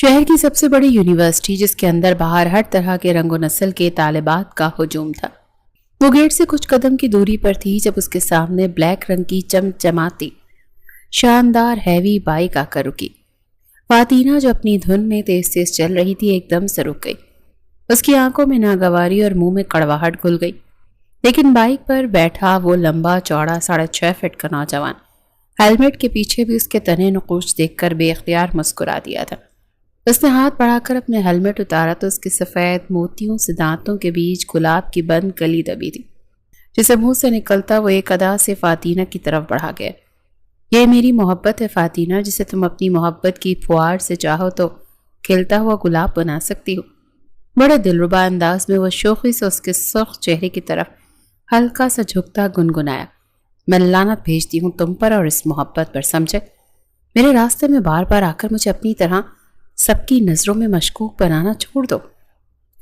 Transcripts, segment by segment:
شہر کی سب سے بڑی یونیورسٹی، جس کے اندر باہر ہر طرح کے رنگ و نسل کے طالبات کا ہجوم تھا، وہ گیٹ سے کچھ قدم کی دوری پر تھی جب اس کے سامنے بلیک رنگ کی چمچماتی شاندار ہیوی بائک آ کر رکی۔ فاتینہ جو اپنی دھن میں تیز تیز چل رہی تھی ایک دم سے رک گئی۔ اس کی آنکھوں میں ناگواری اور منہ میں کڑواہٹ گھل گئی، لیکن بائک پر بیٹھا وہ لمبا چوڑا 6.5 فٹ کا نوجوان ہیلمٹ کے پیچھے بھی اس کے تنے نقوش دیکھ کر بے اختیار مسکرا دیا تھا۔ اس نے ہاتھ بڑھا کر اپنے ہیلمٹ اتارا تو اس کے سفید موتیوں سے دانتوں کے بیچ گلاب کی بند کلی دبی تھی، جسے منہ سے نکلتا وہ ایک ادا سے فاتینہ کی طرف بڑھا گیا۔ یہ میری محبت ہے فاتینہ، جسے تم اپنی محبت کی پھوار سے چاہو تو کھلتا ہوا گلاب بنا سکتی ہو۔ بڑے دلربا انداز میں وہ شوخی سے اس کے سرخ چہرے کی طرف ہلکا سا جھکتا گنگنایا۔ میں لعنت بھیجتی ہوں تم پر اور اس محبت پر، سمجھے؟ میرے راستے میں بار بار آ کر مجھے اپنی طرح سب کی نظروں میں مشکوک بنانا چھوڑ دو۔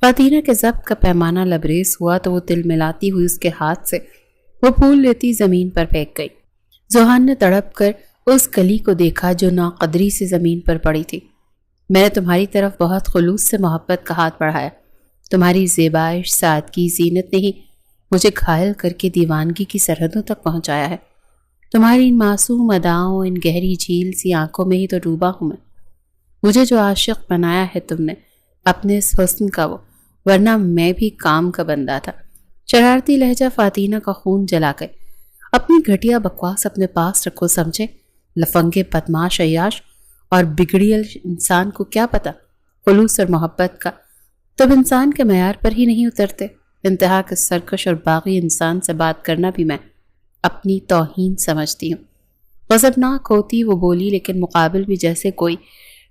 فاتینہ کے ضبط کا پیمانہ لبریز ہوا تو وہ تل ملاتی ہوئی اس کے ہاتھ سے وہ پھول لیتی زمین پر پھینک گئی۔ ذوحان نے تڑپ کر اس کلی کو دیکھا جو ناقدری سے زمین پر پڑی تھی۔ میں نے تمہاری طرف بہت خلوص سے محبت کا ہاتھ بڑھایا۔ تمہاری زیبائش، سادگی، زینت نے ہی مجھے گھائل کر کے دیوانگی کی سرحدوں تک پہنچایا ہے۔ تمہاری ان معصوم اداؤں، ان گہری جھیل سی آنکھوں میں ہی تو ڈوبا ہوں میں۔ مجھے جو عاشق بنایا ہے تم نے اپنے اس حسن کا، وہ ورنہ میں بھی کام کا بندہ تھا۔ شرارتی لہجہ فاتینہ کا خون جلا گئے۔ اپنی گھٹیا بکواس اپنے پاس رکھو، سمجھے؟ لفنگے بدماش عیاش اور بگڑیل انسان کو کیا پتا خلوص اور محبت کا؟ تب انسان کے معیار پر ہی نہیں اترتے۔ انتہا کے سرکش اور باغی انسان سے بات کرنا بھی میں اپنی توہین سمجھتی ہوں۔ غضبناک ہوتی وہ بولی، لیکن مقابل بھی جیسے کوئی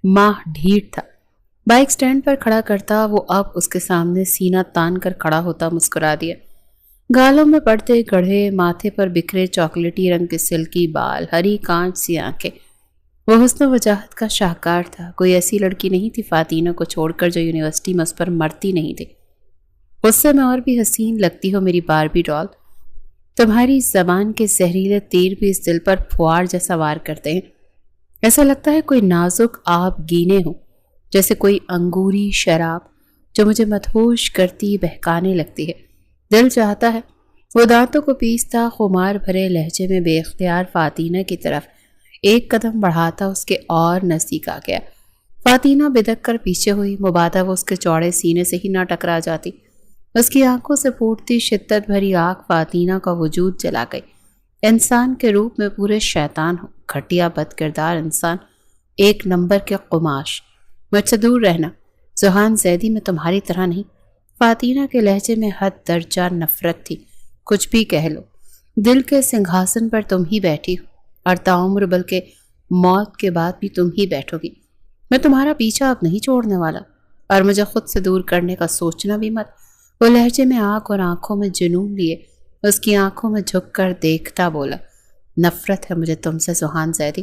ماہ ڈھیٹ تھا۔ بائک سٹینڈ پر کھڑا کرتا وہ اب اس کے سامنے سینہ تان کر کھڑا ہوتا مسکرا دیا۔ گالوں میں پڑتے گڑھے، ماتھے پر بکھرے چاکلیٹی رنگ کے سلکی بال، ہری کانچ سی آنکھیں، وہ حسن و وجاہت کا شاہکار تھا۔ کوئی ایسی لڑکی نہیں تھی فاتینہ کو چھوڑ کر جو یونیورسٹی میں اس پر مرتی نہیں تھی۔ غصے میں اور بھی حسین لگتی ہو میری باربی ڈال۔ تمہاری زبان کے زہریلے تیر بھی اس دل پر پھوار جیسا وار کرتے ہیں۔ ایسا لگتا ہے کوئی نازک آب گینے ہوں، جیسے کوئی انگوری شراب جو مجھے مدہوش کرتی بہکانے لگتی ہے۔ دل چاہتا ہے وہ دانتوں کو پیستا خمار بھرے لہجے میں بے اختیار فاتینہ کی طرف ایک قدم بڑھاتا اس کے اور نزدیک آ گیا۔ فاتینہ بدک کر پیچھے ہوئی، مبادا وہ اس کے چوڑے سینے سے ہی نہ ٹکرا جاتی۔ اس کی آنکھوں سے پھوٹتی شدت بھری آنکھ فاتینہ کا وجود جلا گئی۔ انسان کے روپ میں پورے شیطان ہو، گھٹیا بد کردار انسان، ایک نمبر کے قماش، مجھ سے دور رہنا۔ ذوحان زیدی میں تمہاری طرح نہیں۔ فاتینہ کے لہجے میں حد درجہ نفرت تھی۔ کچھ بھی کہہ لو، دل کے سنگھاسن پر تم ہی بیٹھی ہو، اور تعمر بلکہ موت کے بعد بھی تم ہی بیٹھو گی۔ میں تمہارا پیچھا اب نہیں چھوڑنے والا، اور مجھے خود سے دور کرنے کا سوچنا بھی مت۔ وہ لہجے میں آنکھ اور آنکھوں میں جنون لیے اس کی آنکھوں میں جھک کر دیکھتا بولا، نفرت ہے مجھے تم سے ذوحان زیدی۔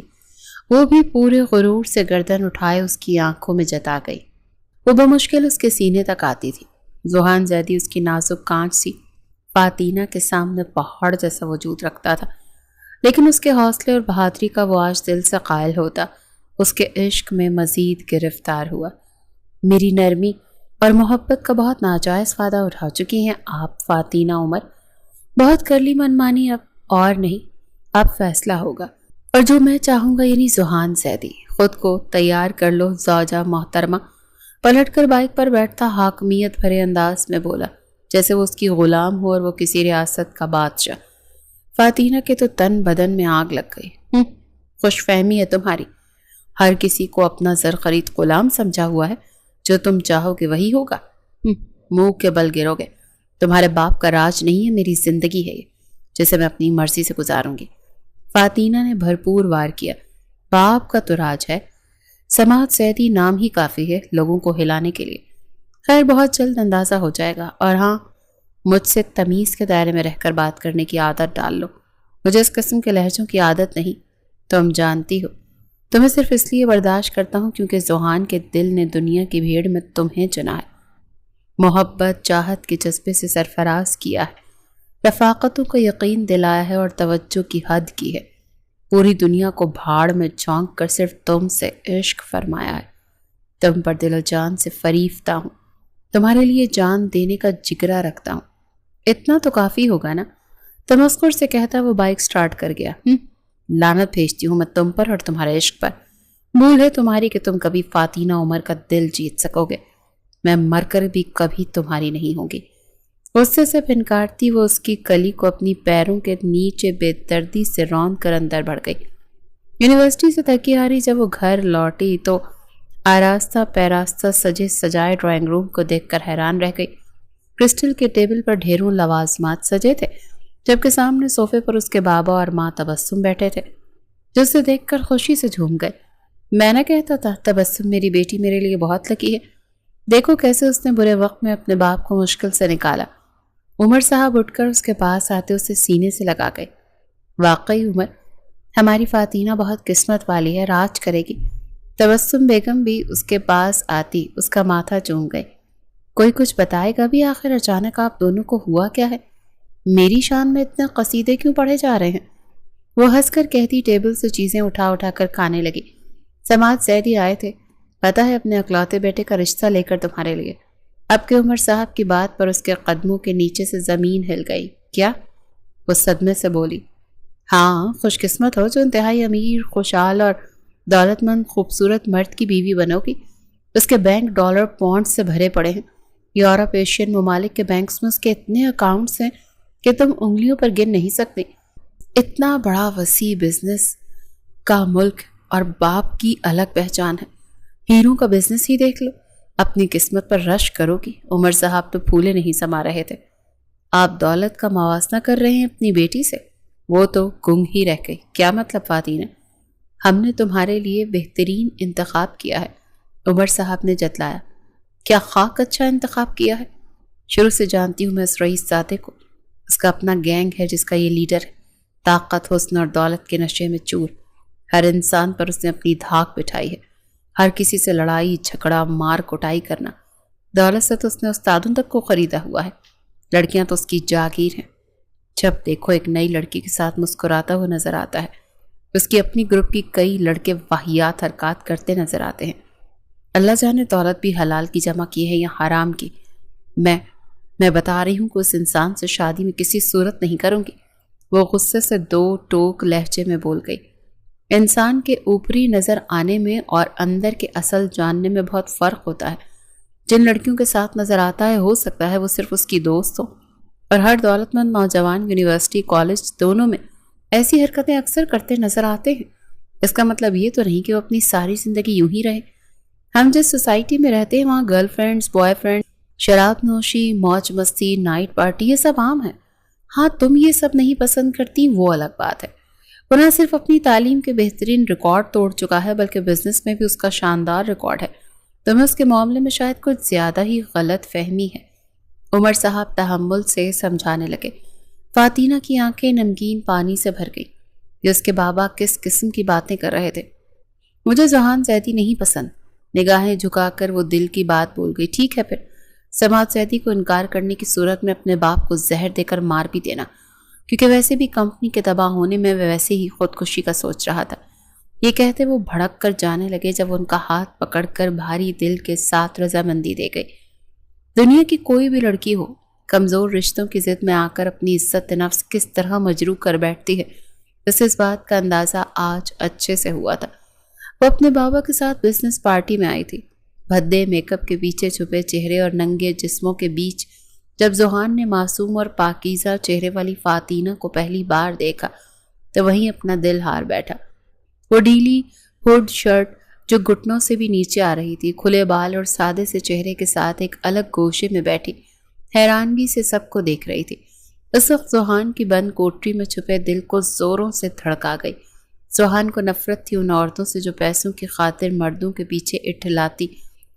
وہ بھی پورے غرور سے گردن اٹھائے اس کی آنکھوں میں جتا گئی۔ وہ بمشکل اس کے سینے تک آتی تھی۔ ذوحان زیدی اس کی نازک کانچ سی فاتینہ کے سامنے پہاڑ جیسا وجود رکھتا تھا، لیکن اس کے حوصلے اور بہادری کا وہ آج دل سے قائل ہوتا، اس کے عشق میں مزید گرفتار ہوا۔ میری نرمی اور محبت کا بہت ناجائز فائدہ اٹھا چکی ہیں آپ فاتینہ عمر۔ بہت کر لی منمانی، اب اور نہیں، اب فیصلہ ہوگا، اور جو میں چاہوں گا، یعنی ذوحان زیدی۔ خود کو تیار کر لو زوجہ محترمہ۔ پلٹ کر بائک پر بیٹھتا حاکمیت بھرے انداز میں بولا، جیسے وہ اس کی غلام ہو اور وہ کسی ریاست کا بادشاہ۔ فاتینہ کے تو تن بدن میں آگ لگ گئی۔ خوش فہمی ہے تمہاری، ہر کسی کو اپنا زر خرید غلام سمجھا ہوا ہے، جو تم چاہو گے وہی ہوگا۔ منہ کے بل گرو گے۔ تمہارے باپ کا راج نہیں ہے، میری زندگی ہے یہ، جسے میں اپنی مرضی سے گزاروں گی۔ فاتینہ نے بھرپور وار کیا، باپ کا تو راج ہے، سماعت زیدی نام ہی کافی ہے لوگوں کو ہلانے کے لیے۔ خیر، بہت جلد اندازہ ہو جائے گا، اور ہاں، مجھ سے تمیز کے دائرے میں رہ کر بات کرنے کی عادت ڈال لو۔ مجھے اس قسم کے لہجوں کی عادت نہیں، تم جانتی ہو۔ تمہیں صرف اس لیے برداشت کرتا ہوں کیونکہ ذوحان کے دل نے دنیا کی بھیڑ میں تمہیں چنا ہے، محبت چاہت کے جذبے سے سرفراز کیا ہے، رفاقتوں کا یقین دلایا ہے اور توجہ کی حد کی ہے، پوری دنیا کو بھاڑ میں جھونک کر صرف تم سے عشق فرمایا ہے۔ تم پر دل و جان سے فریفتہ ہوں، تمہارے لیے جان دینے کا جگرا رکھتا ہوں، اتنا تو کافی ہوگا نا؟ تمسخر سے کہتا وہ بائک سٹارٹ کر گیا۔ لعنت بھیجتی ہوں میں تم پر اور تمہارے عشق پر۔ بھول ہے تمہاری کہ تم کبھی فاتینہ عمر کا دل جیت سکو گے، میں مر کر بھی کبھی تمہاری نہیں ہوں گی۔ غصے سے پھنکارتی وہ اس کی کلی کو اپنی پیروں کے نیچے بے دردی سے روند کر اندر بڑھ گئی۔ یونیورسٹی سے تھکی آ رہی جب وہ گھر لوٹی تو آراستہ پیراستہ سجے سجائے ڈرائنگ روم کو دیکھ کر حیران رہ گئی۔ کرسٹل کے ٹیبل پر ڈھیروں لوازمات سجے تھے، جبکہ سامنے صوفے پر اس کے بابا اور ماں تبسم بیٹھے تھے، جسے دیکھ کر خوشی سے جھوم گئے۔ میں نہ کہتا تھا تبسم میری بیٹی میرے لیے بہت لکی ہے، دیکھو کیسے اس نے برے وقت میں اپنے باپ کو مشکل سے نکالا۔ عمر صاحب اٹھ کر اس کے پاس آتے اسے سینے سے لگا گئے۔ واقعی عمر، ہماری فاتینہ بہت قسمت والی ہے، راج کرے گی۔ تبسم بیگم بھی اس کے پاس آتی اس کا ماتھا چوم گئے۔ کوئی کچھ بتائے گا بھی آخر اچانک آپ دونوں کو ہوا کیا ہے؟ میری شان میں اتنے قصیدے کیوں پڑھے جا رہے ہیں؟ وہ ہنس کر کہتی ٹیبل سے چیزیں اٹھا اٹھا کر کھانے لگی۔ سماج زیدی آئے تھے، پتہ ہے اپنے اکلوتے بیٹے کا رشتہ لے کر تمہارے لیے۔ اب کہ عمر صاحب کی بات پر اس کے قدموں کے نیچے سے زمین ہل گئی۔ کیا؟ وہ صدمے سے بولی۔ ہاں، خوش قسمت ہو جو انتہائی امیر، خوشحال اور دولت مند خوبصورت مرد کی بیوی بنو گی۔ اس کے بینک ڈالر پونڈ سے بھرے پڑے ہیں۔ یورپ ایشین ممالک کے بینکس میں اس کے اتنے اکاؤنٹس ہیں کہ تم انگلیوں پر گن نہیں سکتے۔ اتنا بڑا وسیع بزنس کا ملک اور باپ کی الگ پہچان ہے۔ ہیروں کا بزنس ہی دیکھ لو، اپنی قسمت پر رش کرو گی۔ عمر صاحب تو پھولے نہیں سما رہے تھے۔ آپ دولت کا موازنہ کر رہے ہیں اپنی بیٹی سے؟ وہ تو گنگ ہی رہ گئی۔ کیا مطلب فاتینہ؟ ہم نے تمہارے لیے بہترین انتخاب کیا ہے، عمر صاحب نے جتلایا۔ کیا خاک اچھا انتخاب کیا ہے؟ شروع سے جانتی ہوں میں اس رئیس زادے کو، اس کا اپنا گینگ ہے جس کا یہ لیڈر ہے، طاقت، حسن اور دولت کے نشے میں چور۔ ہر انسان پر اس نے اپنی دھاک بٹھائی ہے، ہر کسی سے لڑائی جھگڑا مار کٹائی کرنا۔ دولت سے تو اس نے استادوں تک کو خریدا ہوا ہے، لڑکیاں تو اس کی جاگیر ہیں۔ جب دیکھو ایک نئی لڑکی کے ساتھ مسکراتا ہوا نظر آتا ہے۔ اس کی اپنی گروپ کی کئی لڑکے واہیات حرکات کرتے نظر آتے ہیں۔ اللہ جانے دولت بھی حلال کی جمع کی ہے یا حرام کی۔ میں بتا رہی ہوں کہ اس انسان سے شادی میں کسی صورت نہیں کروں گی۔ وہ غصے سے دو ٹوک لہجے میں بول گئی۔ انسان کے اوپری نظر آنے میں اور اندر کے اصل جاننے میں بہت فرق ہوتا ہے۔ جن لڑکیوں کے ساتھ نظر آتا ہے ہو سکتا ہے وہ صرف اس کی دوست ہو، اور ہر دولت مند نوجوان یونیورسٹی کالج دونوں میں ایسی حرکتیں اکثر کرتے نظر آتے ہیں۔ اس کا مطلب یہ تو نہیں کہ وہ اپنی ساری زندگی یوں ہی رہے۔ ہم جس سوسائٹی میں رہتے ہیں وہاں گرل فرینڈز، بوائے فرینڈ، شراب نوشی، موج مستی، نائٹ پارٹی، یہ سب عام ہے۔ ہاں، تم یہ سب نہیں پسند کرتی وہ الگ بات ہے۔ وہ نہ صرف اپنی تعلیم کے بہترین ریکارڈ توڑ چکا ہے بلکہ بزنس میں بھی اس کا شاندار ریکارڈ ہے۔ تمہیں اس کے معاملے میں شاید کچھ زیادہ ہی غلط فہمی ہے۔ عمر صاحب تحمل سے سمجھانے لگے۔ فاتینہ کی آنکھیں نمگین پانی سے بھر گئی۔ جس کے بابا کس قسم کی باتیں کر رہے تھے؟ مجھے ذہان زیدی نہیں پسند۔ نگاہیں جھکا کر وہ دل کی بات بول گئی۔ ٹھیک ہے پھر، سماج زیدی کو انکار کرنے کی صورت میں اپنے باپ کو زہر دے کر مار بھی دینا، کیونکہ ویسے بھی کمپنی کے تباہ ہونے میں ویسے ہی خودکشی کا سوچ رہا تھا۔ یہ کہتے وہ بھڑک کر جانے لگے جب ان کا ہاتھ پکڑ کر بھاری دل کے ساتھ رضامندی دے گئی۔ دنیا کی کوئی بھی لڑکی ہو، کمزور رشتوں کی ضد میں آ کر اپنی عزت نفس کس طرح مجروح کر بیٹھتی ہے، اس بات کا اندازہ آج اچھے سے ہوا تھا۔ وہ اپنے بابا کے ساتھ بزنس پارٹی میں آئی تھی۔ بھدے میک اپ کے پیچھے چھپے چہرے اور ننگے جسموں کے بیچ جب ذوحان نے معصوم اور پاکیزہ چہرے والی فاتینہ کو پہلی بار دیکھا تو وہیں اپنا دل ہار بیٹھا۔ وہ ڈھیلی ہوڈ شرٹ جو گھٹنوں سے بھی نیچے آ رہی تھی، کھلے بال اور سادے سے چہرے کے ساتھ ایک الگ گوشے میں بیٹھی حیرانگی سے سب کو دیکھ رہی تھی۔ اس وقت ذوحان کی بند کوٹری میں چھپے دل کو زوروں سے دھڑکا گئی۔ ذوحان کو نفرت تھی ان عورتوں سے جو پیسوں کی خاطر مردوں کے پیچھے اٹھلاتی،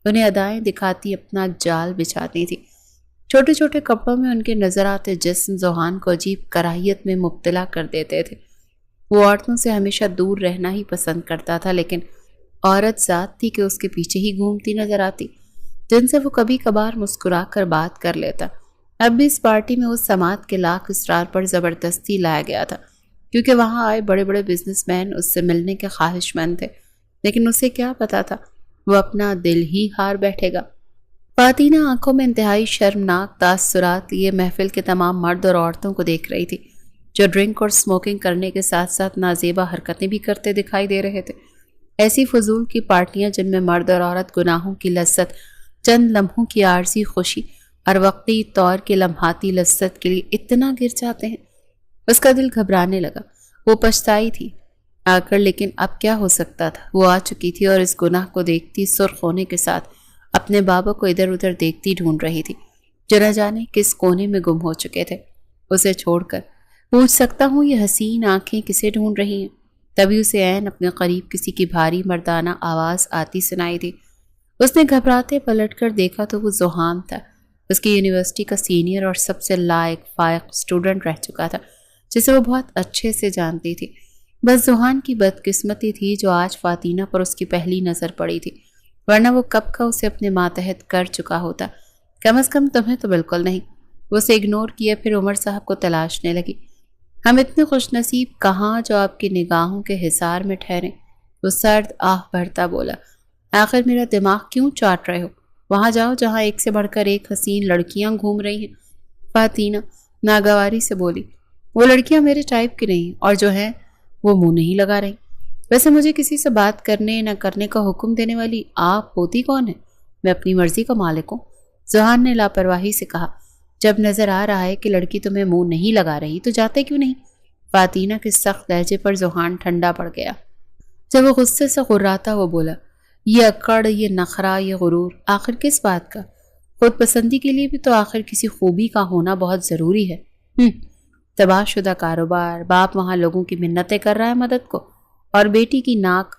انہیں ادائیں دکھاتی اپنا جال بچھاتی تھی۔ چھوٹے چھوٹے کپڑوں میں ان کے نظر آتے جسم ذوحان کو عجیب کراہیت میں مبتلا کر دیتے تھے۔ وہ عورتوں سے ہمیشہ دور رہنا ہی پسند کرتا تھا، لیکن عورت ذات تھی کہ اس کے پیچھے ہی گھومتی نظر آتی، جن سے وہ کبھی کبھار مسکرا کر بات کر لیتا۔ اب بھی اس پارٹی میں اس سماعت کے لاکھ اسرار پر زبردستی لایا گیا تھا، کیونکہ وہاں آئے بڑے بڑے بزنس مین اس سے ملنے کے خواہش مند تھے، لیکن اسے کیا پتا تھا وہ اپنا دل ہی ہار بیٹھے گا۔ فاتینہ آنکھوں میں انتہائی شرمناک تاثرات لیے محفل کے تمام مرد اور عورتوں کو دیکھ رہی تھی، جو ڈرنک اور اسموکنگ کرنے کے ساتھ ساتھ نازیبا حرکتیں بھی کرتے دکھائی دے رہے تھے۔ ایسی فضول کی پارٹیاں جن میں مرد اور عورت گناہوں کی لذت، چند لمحوں کی عارضی خوشی اور وقتی طور کی لمحاتی لذت کے لیے اتنا گر جاتے ہیں۔ اس کا دل گھبرانے لگا۔ وہ پچھتائی تھی آ کر، لیکن اب کیا ہو سکتا تھا؟ وہ آ چکی تھی اور اس گناہ کو دیکھتی سرخ ہونے کے ساتھ اپنے بابا کو ادھر ادھر دیکھتی ڈھونڈ رہی تھی، جو نہ جانے کس کونے میں گم ہو چکے تھے۔ اسے چھوڑ کر پوچھ سکتا ہوں یہ حسین آنکھیں کسے ڈھونڈ رہی ہیں؟ تبھی اسے عین اپنے قریب کسی کی بھاری مردانہ آواز آتی سنائی دی۔ اس نے گھبراتے پلٹ کر دیکھا تو وہ ذوحان تھا، اس کی یونیورسٹی کا سینئر اور سب سے لائق فائق اسٹوڈنٹ رہ چکا تھا، جسے وہ بہت اچھے سے جانتی تھی۔ بس ذوحان کی بدقسمتی تھی جو آج فاتینہ پر اس کی پہلی نظر پڑی تھی، ورنہ وہ کب کا اسے اپنے ماتحت کر چکا ہوتا۔ کم از کم تمہیں تو بالکل نہیں۔ وہ اسے اگنور کیا، پھر عمر صاحب کو تلاشنے لگی۔ ہم اتنے خوش نصیب کہاں جو آپ کی نگاہوں کے حصار میں ٹھہریں۔ وہ سرد آہ بھرتا بولا، آخر میرا دماغ کیوں چاٹ رہے ہو؟ وہاں جاؤ جہاں ایک سے بڑھ کر ایک حسین لڑکیاں گھوم رہی ہیں۔ فاتینہ ناگواری سے بولی، وہ لڑکیاں میرے ٹائپ کی نہیں، اور جو ہیں وہ منہ نہیں لگا رہی۔ ویسے مجھے کسی سے بات کرنے نہ کرنے کا حکم دینے والی آپ ہوتی کون ہے؟ میں اپنی مرضی کا مالک ہوں، ذوحان نے لاپرواہی سے کہا۔ جب نظر آ رہا ہے کہ لڑکی تمہیں منہ نہیں لگا رہی تو جاتے کیوں نہیں؟ فاتینہ کے سخت لہجے پر ذوحان ٹھنڈا پڑ گیا۔ جب وہ غصے سے غراتا وہ بولا، یہ اکڑ، یہ نخرہ، یہ غرور، آخر کس بات کا؟ خود پسندی کے لیے بھی تو آخر کسی خوبی کا ہونا بہت ضروری ہے۔ تباہ شدہ کاروبار، باپ وہاں لوگوں کی منتیں کر رہا ہے مدد کو، اور بیٹی کی ناک۔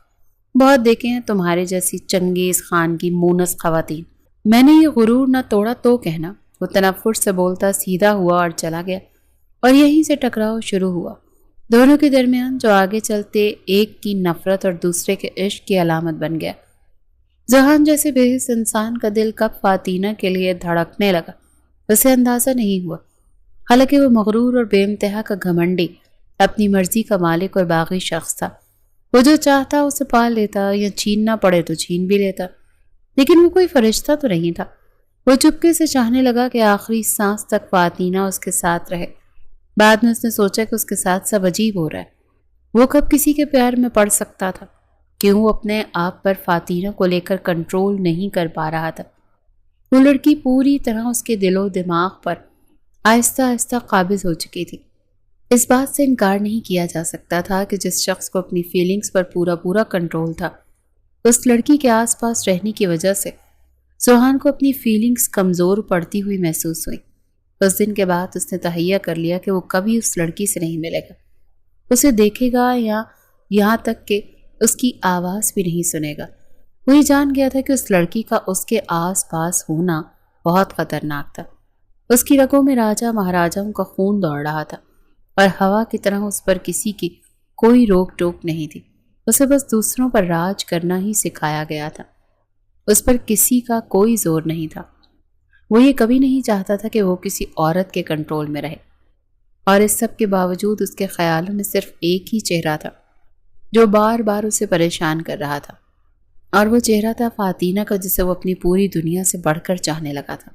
بہت دیکھے ہیں تمہارے جیسی چنگیز خان کی مونس خواتین۔ میں نے یہ غرور نہ توڑا تو کہنا۔ وہ تنفر سے بولتا سیدھا ہوا اور چلا گیا، اور یہیں سے ٹکراؤ شروع ہوا، دونوں کے درمیان، جو آگے چلتے ایک کی نفرت اور دوسرے کے عشق کی علامت بن گیا۔ ذوحان جیسے بے حس انسان کا دل کب فاتینہ کے لیے دھڑکنے لگا اسے اندازہ نہیں ہوا، حالانکہ وہ مغرور اور بے انتہا کا گھمنڈی، اپنی مرضی کا مالک اور باغی شخص تھا۔ وہ جو چاہتا اسے پا لیتا، یا چھیننا پڑے تو چھین بھی لیتا، لیکن وہ کوئی فرشتہ تو نہیں تھا۔ وہ چپکے سے چاہنے لگا کہ آخری سانس تک فاتینہ اس کے ساتھ رہے۔ بعد میں اس نے سوچا کہ اس کے ساتھ سب عجیب ہو رہا ہے۔ وہ کب کسی کے پیار میں پڑ سکتا تھا؟ کیوں وہ اپنے آپ پر فاتینہ کو لے کر کنٹرول نہیں کر پا رہا تھا؟ وہ لڑکی پوری طرح اس کے دل و دماغ پر آہستہ آہستہ قابض ہو چکی تھی۔ اس بات سے انکار نہیں کیا جا سکتا تھا کہ جس شخص کو اپنی فیلنگز پر پورا کنٹرول تھا، اس لڑکی کے آس پاس رہنے کی وجہ سے ذوحان کو اپنی فیلنگز کمزور پڑتی ہوئی محسوس ہوئی۔ اس دن کے بعد اس نے تہیہ کر لیا کہ وہ کبھی اس لڑکی سے نہیں ملے گا، اسے دیکھے گا یا یہاں تک کہ اس کی آواز بھی نہیں سنے گا۔ وہی جان گیا تھا کہ اس لڑکی کا اس کے آس پاس ہونا بہت خطرناک تھا۔ اس کی رگوں میں راجہ مہاراجاؤں کا خون دوڑ رہا تھا، اور ہوا کی طرح اس پر کسی کی کوئی روک ٹوک نہیں تھی۔ اسے بس دوسروں پر راج کرنا ہی سکھایا گیا تھا، اس پر کسی کا کوئی زور نہیں تھا۔ وہ یہ کبھی نہیں چاہتا تھا کہ وہ کسی عورت کے کنٹرول میں رہے، اور اس سب کے باوجود اس کے خیالوں میں صرف ایک ہی چہرہ تھا جو بار بار اسے پریشان کر رہا تھا، اور وہ چہرہ تھا فاتینہ کا، جسے وہ اپنی پوری دنیا سے بڑھ کر چاہنے لگا تھا،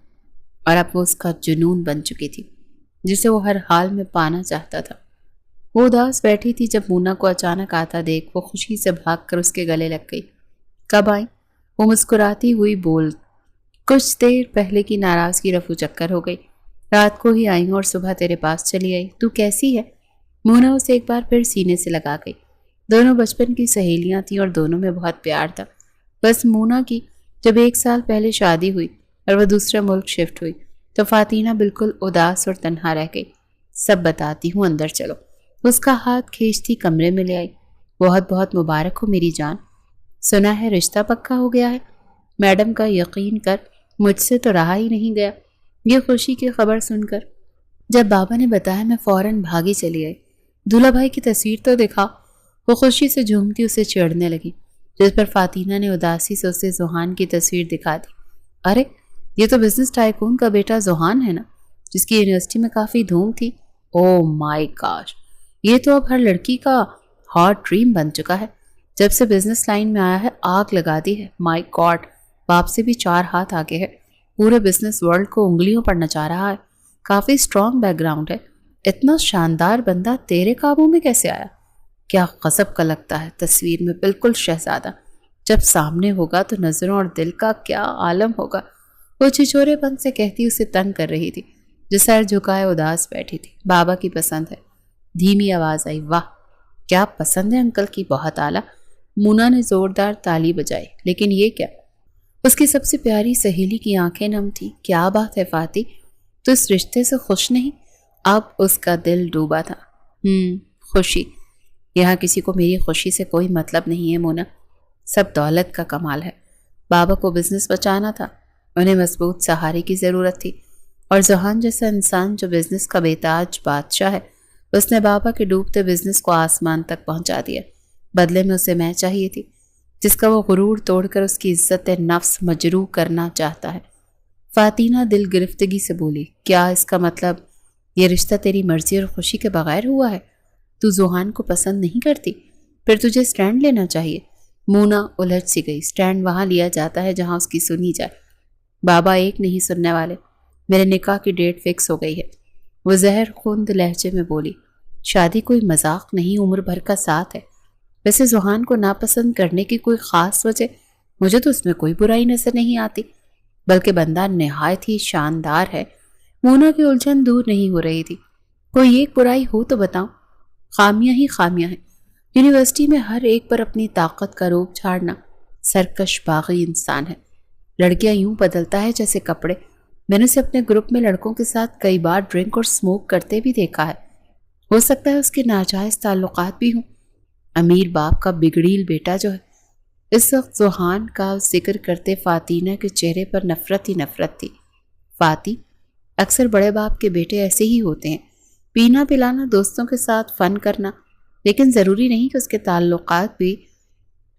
اور اب وہ اس کا جنون بن چکی تھی جسے وہ ہر حال میں پانا چاہتا تھا۔ وہ اداس بیٹھی تھی جب مونا کو اچانک آتا دیکھ وہ خوشی سے بھاگ کر اس کے گلے لگ گئی۔ کب آئی؟ وہ مسکراتی ہوئی بول، کچھ دیر پہلے کی ناراضگی رفو چکر ہو گئی، رات کو ہی آئی ہوں اور صبح تیرے پاس چلی آئی۔ تو کیسی ہے؟ مونا اسے ایک بار پھر سینے سے لگا گئی۔ دونوں بچپن کی سہیلیاں تھیں اور دونوں میں بہت پیار تھا۔ بس مونا کی جب 1 سال پہلے شادی ہوئی اور وہ دوسرے ملک شفٹ ہوئی تو فاتینہ بالکل اداس اور تنہا رہ گئی۔ سب بتاتی ہوں، اندر چلو۔ اس کا ہاتھ کھینچتی کمرے میں لے آئی۔ بہت بہت مبارک ہو میری جان، سنا ہے رشتہ پکا ہو گیا ہے۔ میڈم کا یقین کر مجھ سے تو رہا ہی نہیں گیا یہ خوشی کی خبر سن کر۔ جب بابا نے بتایا میں فوراً بھاگی چلی آئی۔ دولہا بھائی کی تصویر تو دکھا۔ وہ خوشی سے جھومتی اسے چھیڑنے لگی، جس پر فاتینہ نے اداسی سے اسے ذوحان کی تصویر دکھا دی۔ ارے یہ تو بزنس ٹائکون کا بیٹا ذوحان ہے نا، جس کی یونیورسٹی میں کافی دھوم تھی۔ او مائی گاش، یہ تو اب ہر لڑکی کا ہاٹ ڈریم بن چکا ہے۔ جب سے بزنس لائن میں آیا ہے آگ لگا دی ہے. مائی گاڈ, باپ سے بھی 4 ہاتھ آگے ہے. پورے بزنس ورلڈ کو انگلیوں پر نچا رہا ہے. کافی اسٹرانگ بیک گراؤنڈ ہے. اتنا شاندار بندہ تیرے قابو میں کیسے آیا؟ کیا غضب کا لگتا ہے. تصویر میں بالکل شہزادہ. جب سامنے ہوگا تو نظروں اور دل کا کیا عالم ہوگا. وہ چھچورے پن سے کہتی اسے تنگ کر رہی تھی جو سر جھکائے اداس بیٹھی تھی. بابا کی پسند ہے. دھیمی آواز آئی. واہ کیا پسند ہے انکل کی, بہت اعلیٰ. مونا نے زوردار تالی بجائی. لیکن یہ کیا؟ اس کی سب سے پیاری سہیلی کی آنکھیں نم تھی. کیا بات ہے فاتی, تو اس رشتے سے خوش نہیں؟ اب اس کا دل ڈوبا تھا. خوشی. یہاں کسی کو میری خوشی سے کوئی مطلب نہیں ہے مونا. سب دولت کا کمال ہے. بابا کو بزنس بچانا تھا. انہیں مضبوط سہارے کی ضرورت تھی. اور ذوحان جیسا انسان جو بزنس کا بے تاج بادشاہ ہے, اس نے بابا کے ڈوبتے بزنس کو آسمان تک پہنچا دیا. بدلے میں اسے میں چاہیے تھی جس کا وہ غرور توڑ کر اس کی عزت نفس مجروح کرنا چاہتا ہے. فاتینہ دل گرفتگی سے بولی. کیا اس کا مطلب یہ رشتہ تیری مرضی اور خوشی کے بغیر ہوا ہے؟ تو ذوحان کو پسند نہیں کرتی؟ پھر تجھے سٹینڈ لینا چاہیے. مونا الجھ سی گئی. سٹینڈ وہاں لیا جاتا ہے جہاں اس کی سنی جائے. بابا ایک نہیں سننے والے. میرے نکاح کی ڈیٹ فکس ہو گئی ہے. وہ زہر خوند لہجے میں بولی. شادی کوئی مذاق نہیں, عمر بھر کا ساتھ ہے. ویسے ذوحان کو ناپسند کرنے کی کوئی خاص وجہ مجھے تو اس میں کوئی برائی نظر نہیں آتی, بلکہ بندہ نہایت ہی شاندار ہے. مونا کی الجھن دور نہیں ہو رہی تھی. کوئی ایک برائی ہو تو بتاؤ. خامیاں ہی خامیاں ہیں. یونیورسٹی میں ہر ایک پر اپنی طاقت کا روپ جھاڑنا. سرکش باغی انسان ہے. لڑکیاں یوں بدلتا ہے جیسے کپڑے. میں نے اسے اپنے گروپ میں لڑکوں کے ساتھ کئی بار ڈرنک اور سموک کرتے بھی دیکھا ہے. ہو سکتا ہے اس کے ناجائز تعلقات بھی ہوں. امیر باپ کا بگڑیل بیٹا جو ہے. اس وقت ذوحان کا ذکر کرتے فاتینہ کے چہرے پر نفرت ہی نفرت تھی. فاتی, اکثر بڑے باپ کے بیٹے ایسے ہی ہوتے ہیں. پینا پلانا, دوستوں کے ساتھ فن کرنا, لیکن ضروری نہیں کہ اس کے تعلقات بھی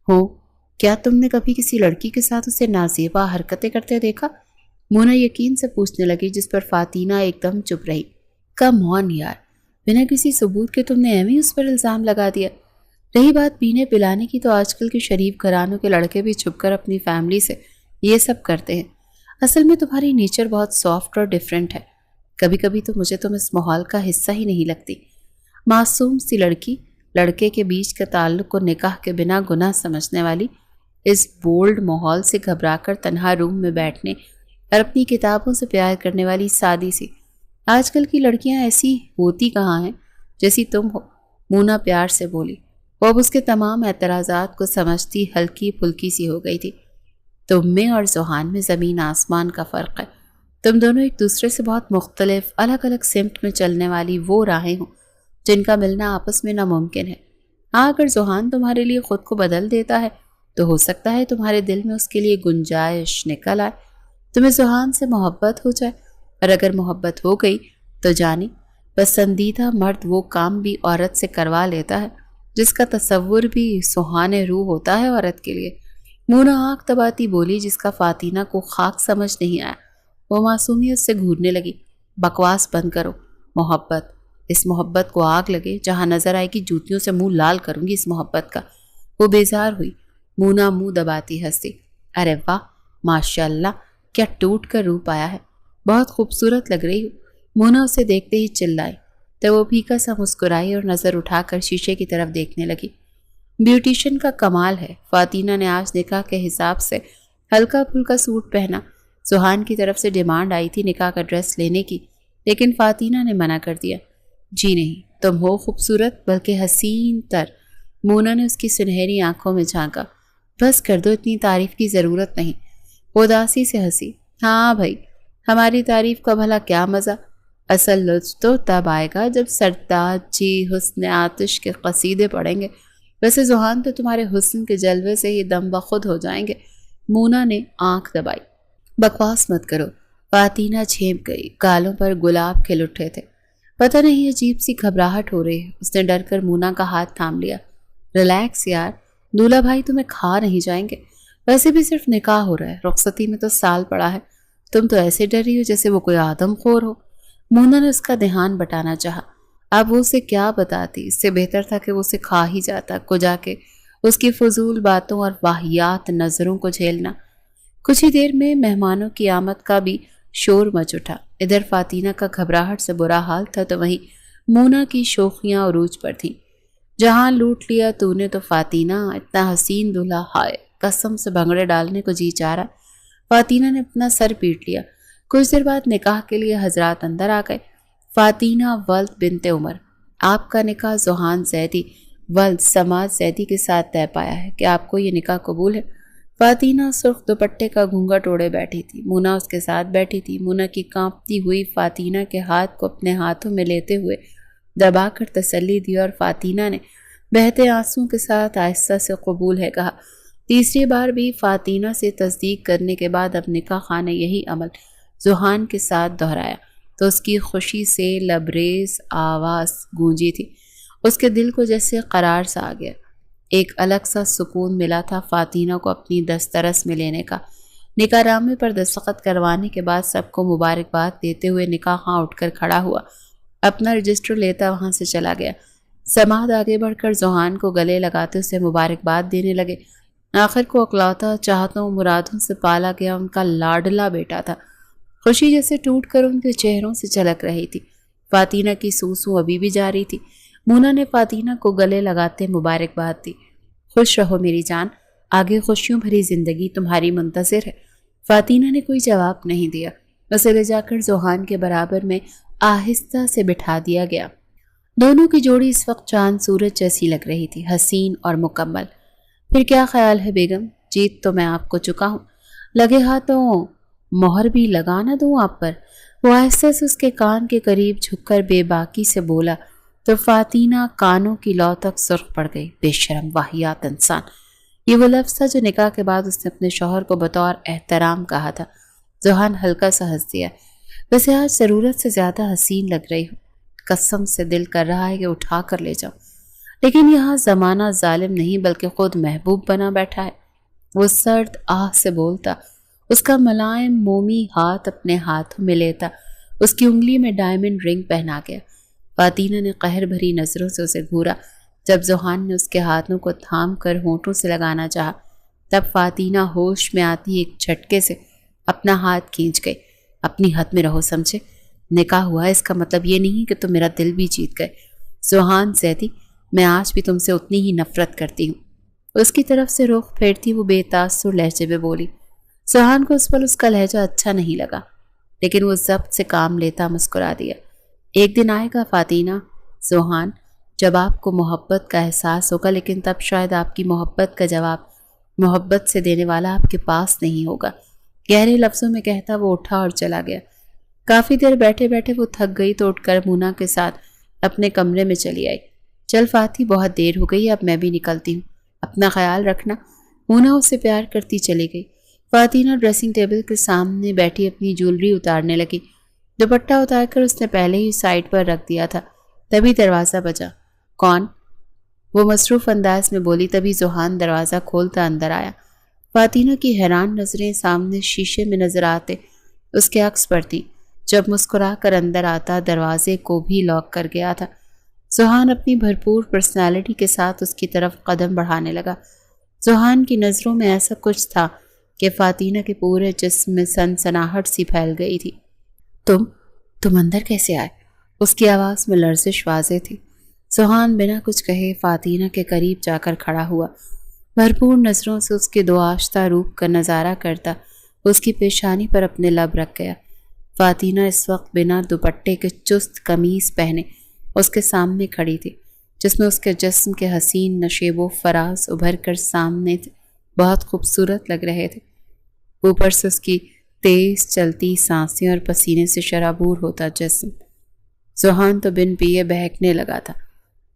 ہوں. کیا تم نے کبھی کسی لڑکی کے ساتھ اسے نازیبا حرکتیں کرتے دیکھا؟ مونا یقین سے پوچھنے لگی, جس پر فاتینہ ایک دم چپ رہی. کم آن یار, بنا کسی ثبوت کے تم نے ایویں اس پر الزام لگا دیا. رہی بات پینے پلانے کی, تو آج کل کے شریف گھرانوں کے لڑکے بھی چھپ کر اپنی فیملی سے یہ سب کرتے ہیں. اصل میں تمہاری نیچر بہت سافٹ اور ڈیفرنٹ ہے. کبھی کبھی تو مجھے تم اس ماحول کا حصہ ہی نہیں لگتی. معصوم سی لڑکی, لڑکے کے بیچ کے تعلق کو نکاح کے بنا گناہ سمجھنے والی, اس بولڈ ماحول سے گھبرا کر تنہا روم میں بیٹھنے اور اپنی کتابوں سے پیار کرنے والی سادی سی. آج کل کی لڑکیاں ایسی ہوتی کہاں ہیں جیسی تم ہو. مونا پیار سے بولی. وہ اب اس کے تمام اعتراضات کو سمجھتی ہلکی پھلکی سی ہو گئی تھی. تم میں اور ذوحان میں زمین آسمان کا فرق ہے. تم دونوں ایک دوسرے سے بہت مختلف الگ الگ سمت میں چلنے والی وہ راہیں ہوں جن کا ملنا آپس میں ناممکن ہے. اگر ذوحان تمہارے لیے خود کو بدل دیتا ہے تو ہو سکتا ہے تمہارے دل میں اس کے لیے گنجائش نکل آئے, تمہیں ذوحان سے محبت ہو جائے. اور اگر محبت ہو گئی تو جانی, پسندیدہ مرد وہ کام بھی عورت سے کروا لیتا ہے جس کا تصور بھی سہانے روح ہوتا ہے عورت کے لیے. مونا آنکھ دباتی بولی, جس کا فاتینہ کو خاک سمجھ نہیں آیا. وہ معصومیت سے گھورنے لگی. بکواس بند کرو. محبت, اس محبت کو آگ لگے, جہاں نظر آئے گی جوتیوں سے منہ لال کروں گی اس محبت کا. وہ بیزار ہوئی. مونا منہ دباتی ہنسی. ارے واہ, ماشاء اللہ, کیا ٹوٹ کر روپ آیا ہے, بہت خوبصورت لگ رہی ہو. مونا اسے دیکھتے ہی چلائی تو وہ پھیکا سا مسکرائی اور نظر اٹھا کر شیشے کی طرف دیکھنے لگی. بیوٹیشن کا کمال ہے. فاتینہ نے آج نکاح کے حساب سے ہلکا پھلکا سوٹ پہنا. ذوحان کی طرف سے ڈیمانڈ آئی تھی نکاح کا ڈریس لینے کی, لیکن فاتینہ نے منع کر دیا. جی نہیں, تم ہو خوبصورت, بلکہ حسین تر. مونا نے اس کی سنہری آنکھوں میں جھانکا. بس کر دو, اتنی تعریف کی ضرورت نہیں. وہ اداسی سے ہنسی. ہاں بھائی, ہماری تعریف کا بھلا کیا مزہ. اصل لطف تو تب آئے گا جب سرتاج جی حسن آتش کے قصیدے پڑھیں گے. ویسے ذوحان تو تمہارے حسن کے جلوے سے ہی دم بخود ہو جائیں گے. مونا نے آنکھ دبائی. بکواس مت کرو. فاتینہ چھینپ گئی. گالوں پر گلاب کھل اٹھے تھے. پتہ نہیں عجیب سی گھبراہٹ ہو رہی ہے. اس نے ڈر کر مونا کا ہاتھ تھام لیا. ریلیکس یار, دولہا بھائی تمہیں کھا نہیں جائیں گے. ویسے بھی صرف نکاح ہو رہا ہے, رخصتی میں تو سال پڑا ہے. تم تو ایسے ڈر رہی ہو جیسے وہ کوئی آدم خور ہو. مونا نے اس کا دھیان بٹانا چاہا. اب وہ اسے کیا بتاتی. اس سے بہتر تھا کہ وہ اسے کھا ہی جاتا. کو جا کے اس کی فضول باتوں اور واہیات نظروں کو جھیلنا۔ کچھ ہی دیر میں مہمانوں کی آمد کا بھی شور مچ اٹھا۔ ادھر فاطینہ کا گھبراہٹ سے برا حال تھا تو وہیں مونا کی شوخیاں عروج پر تھیں۔ جہاں لوٹ لیا تو نے تو فاطینہ، اتنا حسین دلہا، ہائے قسم سے بھنگڑے ڈالنے کو جی چاہ رہا۔ فاطینہ نے اپنا سر پیٹ لیا۔ کچھ دیر بعد نکاح کے لیے حضرات اندر آ گئے۔ فاطینہ ولد بنت عمر، آپ کا نکاح ذوحان زیدی ولد سماج زیدی کے ساتھ طے پایا ہے کہ آپ کو یہ نکاح قبول ہے؟ فاطینہ سرخ دوپٹے کا گھونگھٹ اوڑے بیٹھی تھی۔ مونا اس کے ساتھ بیٹھی تھی۔ مونا کی کانپتی ہوئی فاطینہ کے ہاتھ کو اپنے ہاتھوں میں لیتے ہوئے دبا کر تسلی دی اور فاطینہ نے بہتے آنسوں کے ساتھ آہستہ سے قبول ہے کہا۔ تیسری بار بھی فاطینہ سے تصدیق کرنے کے بعد اب نکاح خاں نے یہی عمل ذوحان کے ساتھ دہرایا تو اس کی خوشی سے لبریز آواز گونجی تھی۔ اس کے دل کو جیسے قرار سا آ گیا۔ ایک الگ سا سکون ملا تھا فاطینہ کو اپنی دسترس میں لینے کا۔ نکاح نامے پر دستخط کروانے کے بعد سب کو مبارکباد دیتے ہوئے نکاح خاں اٹھ کر کھڑا ہوا، اپنا رجسٹر لیتا وہاں سے چلا گیا۔ سماعت آگے بڑھ کر ذوحان کو گلے لگاتے اسے مبارکباد دینے لگے۔ آخر کو اکلوتا چاہتوں مرادوں سے پالا گیا ان کا لاڈلا بیٹا تھا۔ خوشی جیسے ٹوٹ کر ان کے چہروں سے چلک رہی تھی۔ فاطینہ کی سوسو ابھی بھی جاری تھی۔ مونا نے فاطینہ کو گلے لگاتے مبارکباد دی۔ خوش رہو میری جان، آگے خوشیوں بھری زندگی تمہاری منتظر ہے۔ فاطینہ نے کوئی جواب نہیں دیا۔ اسے لے جا کر ذوحان کے برابر میں آہستہ سے بٹھا دیا گیا۔ دونوں کی جوڑی اس وقت چاند سورج جیسی لگ رہی تھی، حسین اور مکمل۔ پھر کیا خیال ہے بیگم؟ جیت تو میں آپ کو چکا ہوں، لگے ہاتھوں مہر بھی لگا نہ دوں آپ پر؟ وہ آہستہ سے اس کے کان کے قریب جھک کر بے باکی سے بولا تو فاطینہ کانوں کی لو تک سرخ پڑ گئی۔ بے شرم واہیات انسان، یہ وہ لفظ تھا جو نکاح کے بعد اس نے اپنے شوہر کو بطور احترام کہا تھا۔ ذوحان ہلکا سا ہنس دیا۔ ویسے آج ضرورت سے زیادہ حسین لگ رہی ہوں، قسم سے دل کر رہا ہے کہ اٹھا کر لے جاؤں، لیکن یہاں زمانہ ظالم نہیں بلکہ خود محبوب بنا بیٹھا ہے۔ وہ سرد آہ سے بولتا، اس کا ملائم مومی ہاتھ اپنے ہاتھوں میں لیتا، اس کی انگلی میں ڈائمنڈ رنگ پہنا گیا۔ فاطینہ نے قہر بھری نظروں سے اسے گھورا۔ جب ذوحان نے اس کے ہاتھوں کو تھام کر ہونٹوں سے لگانا چاہا تب فاطینہ ہوش میں آتی ایک جھٹکے سے اپنا ہاتھ کھینچ گئی۔ اپنی حد میں رہو سمجھے، نکاح ہوا ہے اس کا مطلب یہ نہیں کہ تم میرا دل بھی جیت گئے۔ ذوحان زیدی، میں آج بھی تم سے اتنی ہی نفرت کرتی ہوں۔ اس کی طرف سے رخ پھیرتی وہ بے تاثر لہجے میں بولی۔ ذوحان کو اس پر اس کا لہجہ اچھا نہیں لگا، لیکن وہ ضبط سے کام لیتا مسکرا دیا۔ ایک دن آئے گا فاطینہ، ذوحان، جب آپ کو محبت کا احساس ہوگا، لیکن تب شاید آپ کی محبت کا جواب محبت سے دینے والا آپ کے پاس نہیں ہوگا۔ گہرے لفظوں میں کہتا وہ اٹھا اور چلا گیا۔ کافی دیر بیٹھے بیٹھے وہ تھک گئی تو اٹھ کر مونا کے ساتھ اپنے کمرے میں چلی آئی۔ چل فاطی، بہت دیر ہو گئی، اب میں بھی نکلتی ہوں، اپنا خیال رکھنا۔ مونا اس سے پیار کرتی چلی گئی۔ فاطینہ ڈریسنگ ٹیبل کے سامنے بیٹھی اپنی جولری اتارنے لگی۔ دوپٹہ اتار کر اس نے پہلے ہی سائڈ پر رکھ دیا تھا، تبھی دروازہ بجا۔ کون؟ وہ مصروف انداز میں بولی۔ تبھی ذوحان دروازہ کھولتا اندر آیا۔ فاطینہ کی حیران نظریں سامنے شیشے میں نظر آتے اس کے عکس پر تھیں۔ جب مسکرا کر اندر آتا دروازے کو بھی لاک کر گیا تھا۔ ذوحان اپنی بھرپور پرسنالٹی کے ساتھ اس کی طرف قدم بڑھانے لگا۔ ذوحان کی نظروں میں ایسا کچھ تھا کہ فاطینہ کے پورے جسم میں سنسناہٹ سی پھیل گئی تھی۔ تم اندر کیسے آئے؟ اس کی آواز میں لرزش واضح تھی۔ ذوحان بنا کچھ کہے فاطینہ کے قریب جا کر کھڑا ہوا۔ بھرپور نظروں سے اس کے دو آشتہ روپ کا نظارہ کرتا اس کی پیشانی پر اپنے لب رکھ گیا۔ فاطینہ اس وقت بنا دوپٹے کے چست قمیص پہنے اس کے سامنے کھڑی تھی، جس میں اس کے جسم کے حسین نشیب و فراز ابھر کر سامنے تھے، بہت خوبصورت لگ رہے تھے۔ اوپر سے اس کی تیز چلتی سانسیں اور پسینے سے شرابور ہوتا جسم۔ ذوحان تو بن پیے بہکنے لگا تھا۔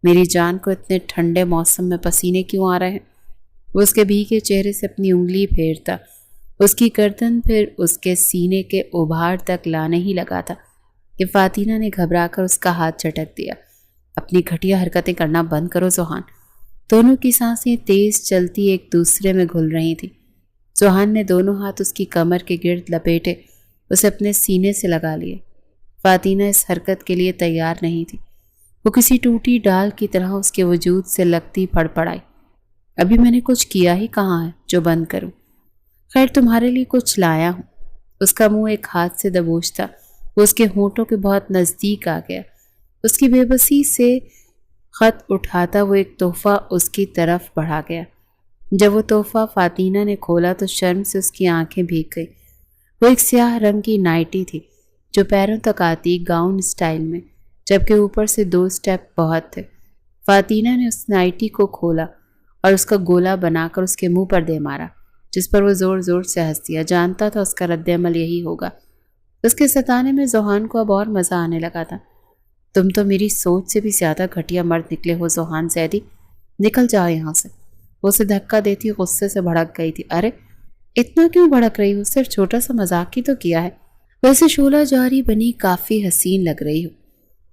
میری جان کو اتنے ٹھنڈے موسم میں پسینے کیوں آ رہے ہیں؟ وہ اس کے بھیگے چہرے سے اپنی انگلی پھیرتا، اس کی گردن پھر اس کے سینے کے ابھار تک لانے ہی لگا تھا کہ فاطینہ نے گھبرا کر اس کا ہاتھ جھٹک دیا۔ اپنی گھٹیا حرکتیں کرنا بند کرو ذوحان۔ دونوں کی سانسیں تیز چلتی ایک دوسرے میں گھل رہی تھیں۔ ذوحان نے دونوں ہاتھ اس کی کمر کے گرد لپیٹے اسے اپنے سینے سے لگا لیے۔ فاطینہ اس حرکت کے لیے تیار نہیں تھی۔ وہ کسی ٹوٹی ڈال کی طرح اس کے وجود سے لگتی پڑ پڑ آئی۔ ابھی میں نے کچھ کیا ہی کہاں ہے جو بند کروں؟ خیر تمہارے لیے کچھ لایا ہوں۔ اس کا منہ ایک ہاتھ سے دبوچ تھا، وہ اس کے ہونٹوں کے بہت نزدیک آ گیا۔ اس کی بے بسی سے خط اٹھاتا وہ ایک تحفہ اس کی طرف بڑھا گیا۔ جب وہ تحفہ فاطینہ نے کھولا تو شرم سے اس کی آنکھیں بھیگ گئی۔ وہ ایک سیاہ رنگ کی نائٹی تھی جو پیروں تک آتی، گاؤن سٹائل میں، جبکہ اوپر سے 2 سٹیپ بہت تھے۔ فاطینہ نے اس نائٹی کو کھولا اور اس کا گولا بنا کر اس کے منہ پر دے مارا، جس پر وہ زور زور سے ہنس دیا۔ جانتا تھا اس کا رد عمل یہی ہوگا۔ اس کے ستانے میں زوہان کو اب اور مزہ آنے لگا تھا۔ تم تو میری سوچ سے بھی زیادہ گھٹیا مرد نکلے ہو زوہان زیدی، نکل جاؤ یہاں سے۔ وہ اسے دھکا دیتی غصے سے بھڑک گئی تھی۔ ارے اتنا کیوں بھڑک رہی ہو؟ صرف چھوٹا سا مذاق ہی تو کیا ہے۔ ویسے شعلہ جاری بنی کافی حسین لگ رہی ہو،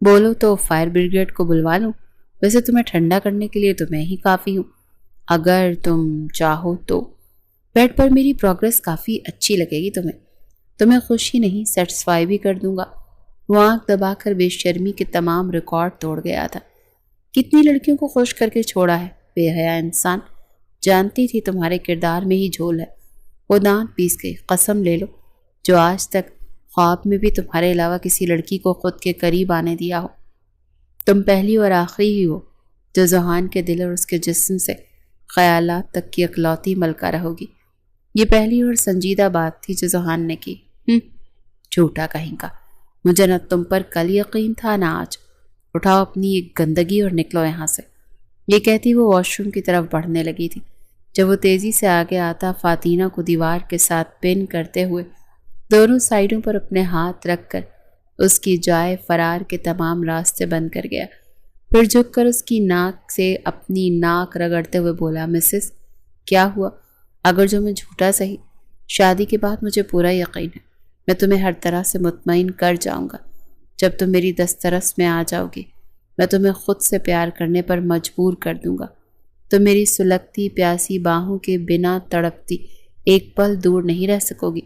بولو تو فائر بریگیڈ کو بلوا لوں؟ ویسے تمہیں ٹھنڈا کرنے کے لیے تو میں ہی کافی ہوں، اگر تم چاہو تو۔ بیڈ پر میری پروگرس کافی اچھی لگے گی تمہیں خوش ہی نہیں سیٹسفائی بھی کر دوں گا۔ وہ آنکھ دبا کر بے شرمی کے تمام ریکارڈ توڑ گیا تھا۔ کتنی لڑکیوں کو خوش کر کے چھوڑا ہے بے حیا انسان، جانتی تھی تمہارے کردار میں ہی جھول ہے۔ وہ دانت پیس گئی۔ قسم لے لو جو آج تک خواب میں بھی تمہارے علاوہ کسی لڑکی کو خود کے قریب آنے دیا ہو، تم پہلی اور آخری ہی ہو جو زوہان کے دل اور اس کے جسم سے خیالات تک کی اکلوتی ملکہ رہو گی۔ یہ پہلی اور سنجیدہ بات تھی جو زوہان نے کی۔ جھوٹا کہیں کا، مجھے نہ تم پر کل یقین تھا نہ آج۔ اٹھاؤ اپنی ایک گندگی اور نکلو یہاں سے۔ یہ کہتی وہ واش روم کی طرف بڑھنے لگی تھی۔ جب وہ تیزی سے آگے آتا، فاطینہ کو دیوار کے ساتھ پن کرتے ہوئے دونوں سائیڈوں پر اپنے ہاتھ رکھ کر اس کی جائے فرار کے تمام راستے بند کر گیا۔ پھر جھک کر اس کی ناک سے اپنی ناک رگڑتے ہوئے بولا، مسز کیا ہوا؟ اگر جو میں جھوٹا سہی، شادی کے بعد مجھے پورا یقین ہے میں تمہیں ہر طرح سے مطمئن کر جاؤں گا۔ جب تم میری دسترس میں آ جاؤ گی میں تمہیں خود سے پیار کرنے پر مجبور کر دوں گا۔ تم میری سلگتی پیاسی باہوں کے بنا تڑپتی ایک پل دور نہیں رہ سکو گی۔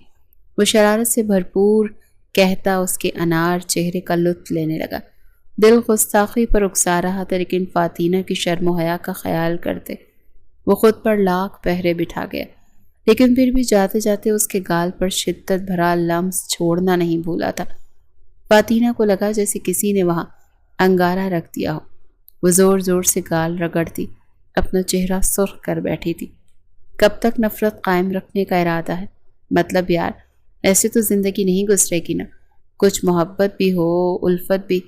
وہ شرارت سے بھرپور کہتا اس کے انار چہرے کا لطف لینے لگا۔ دل گستاخی پر اکسا رہا تھا، لیکن فاطینہ کی شرم و حیا کا خیال کرتے وہ خود پر لاکھ پہرے بٹھا گیا، لیکن پھر بھی جاتے جاتے اس کے گال پر شدت بھرا لمس چھوڑنا نہیں بھولا تھا۔ فاطینہ کو لگا جیسے کسی نے وہاں انگارہ رکھ دیا ہو۔ وہ زور زور سے گال رگڑتی اپنا چہرہ سرخ کر بیٹھی تھی۔ کب تک نفرت قائم رکھنے کا ارادہ ہے؟ مطلب یار ایسے تو زندگی نہیں گزرے گی نا، کچھ محبت بھی ہو، الفت بھی،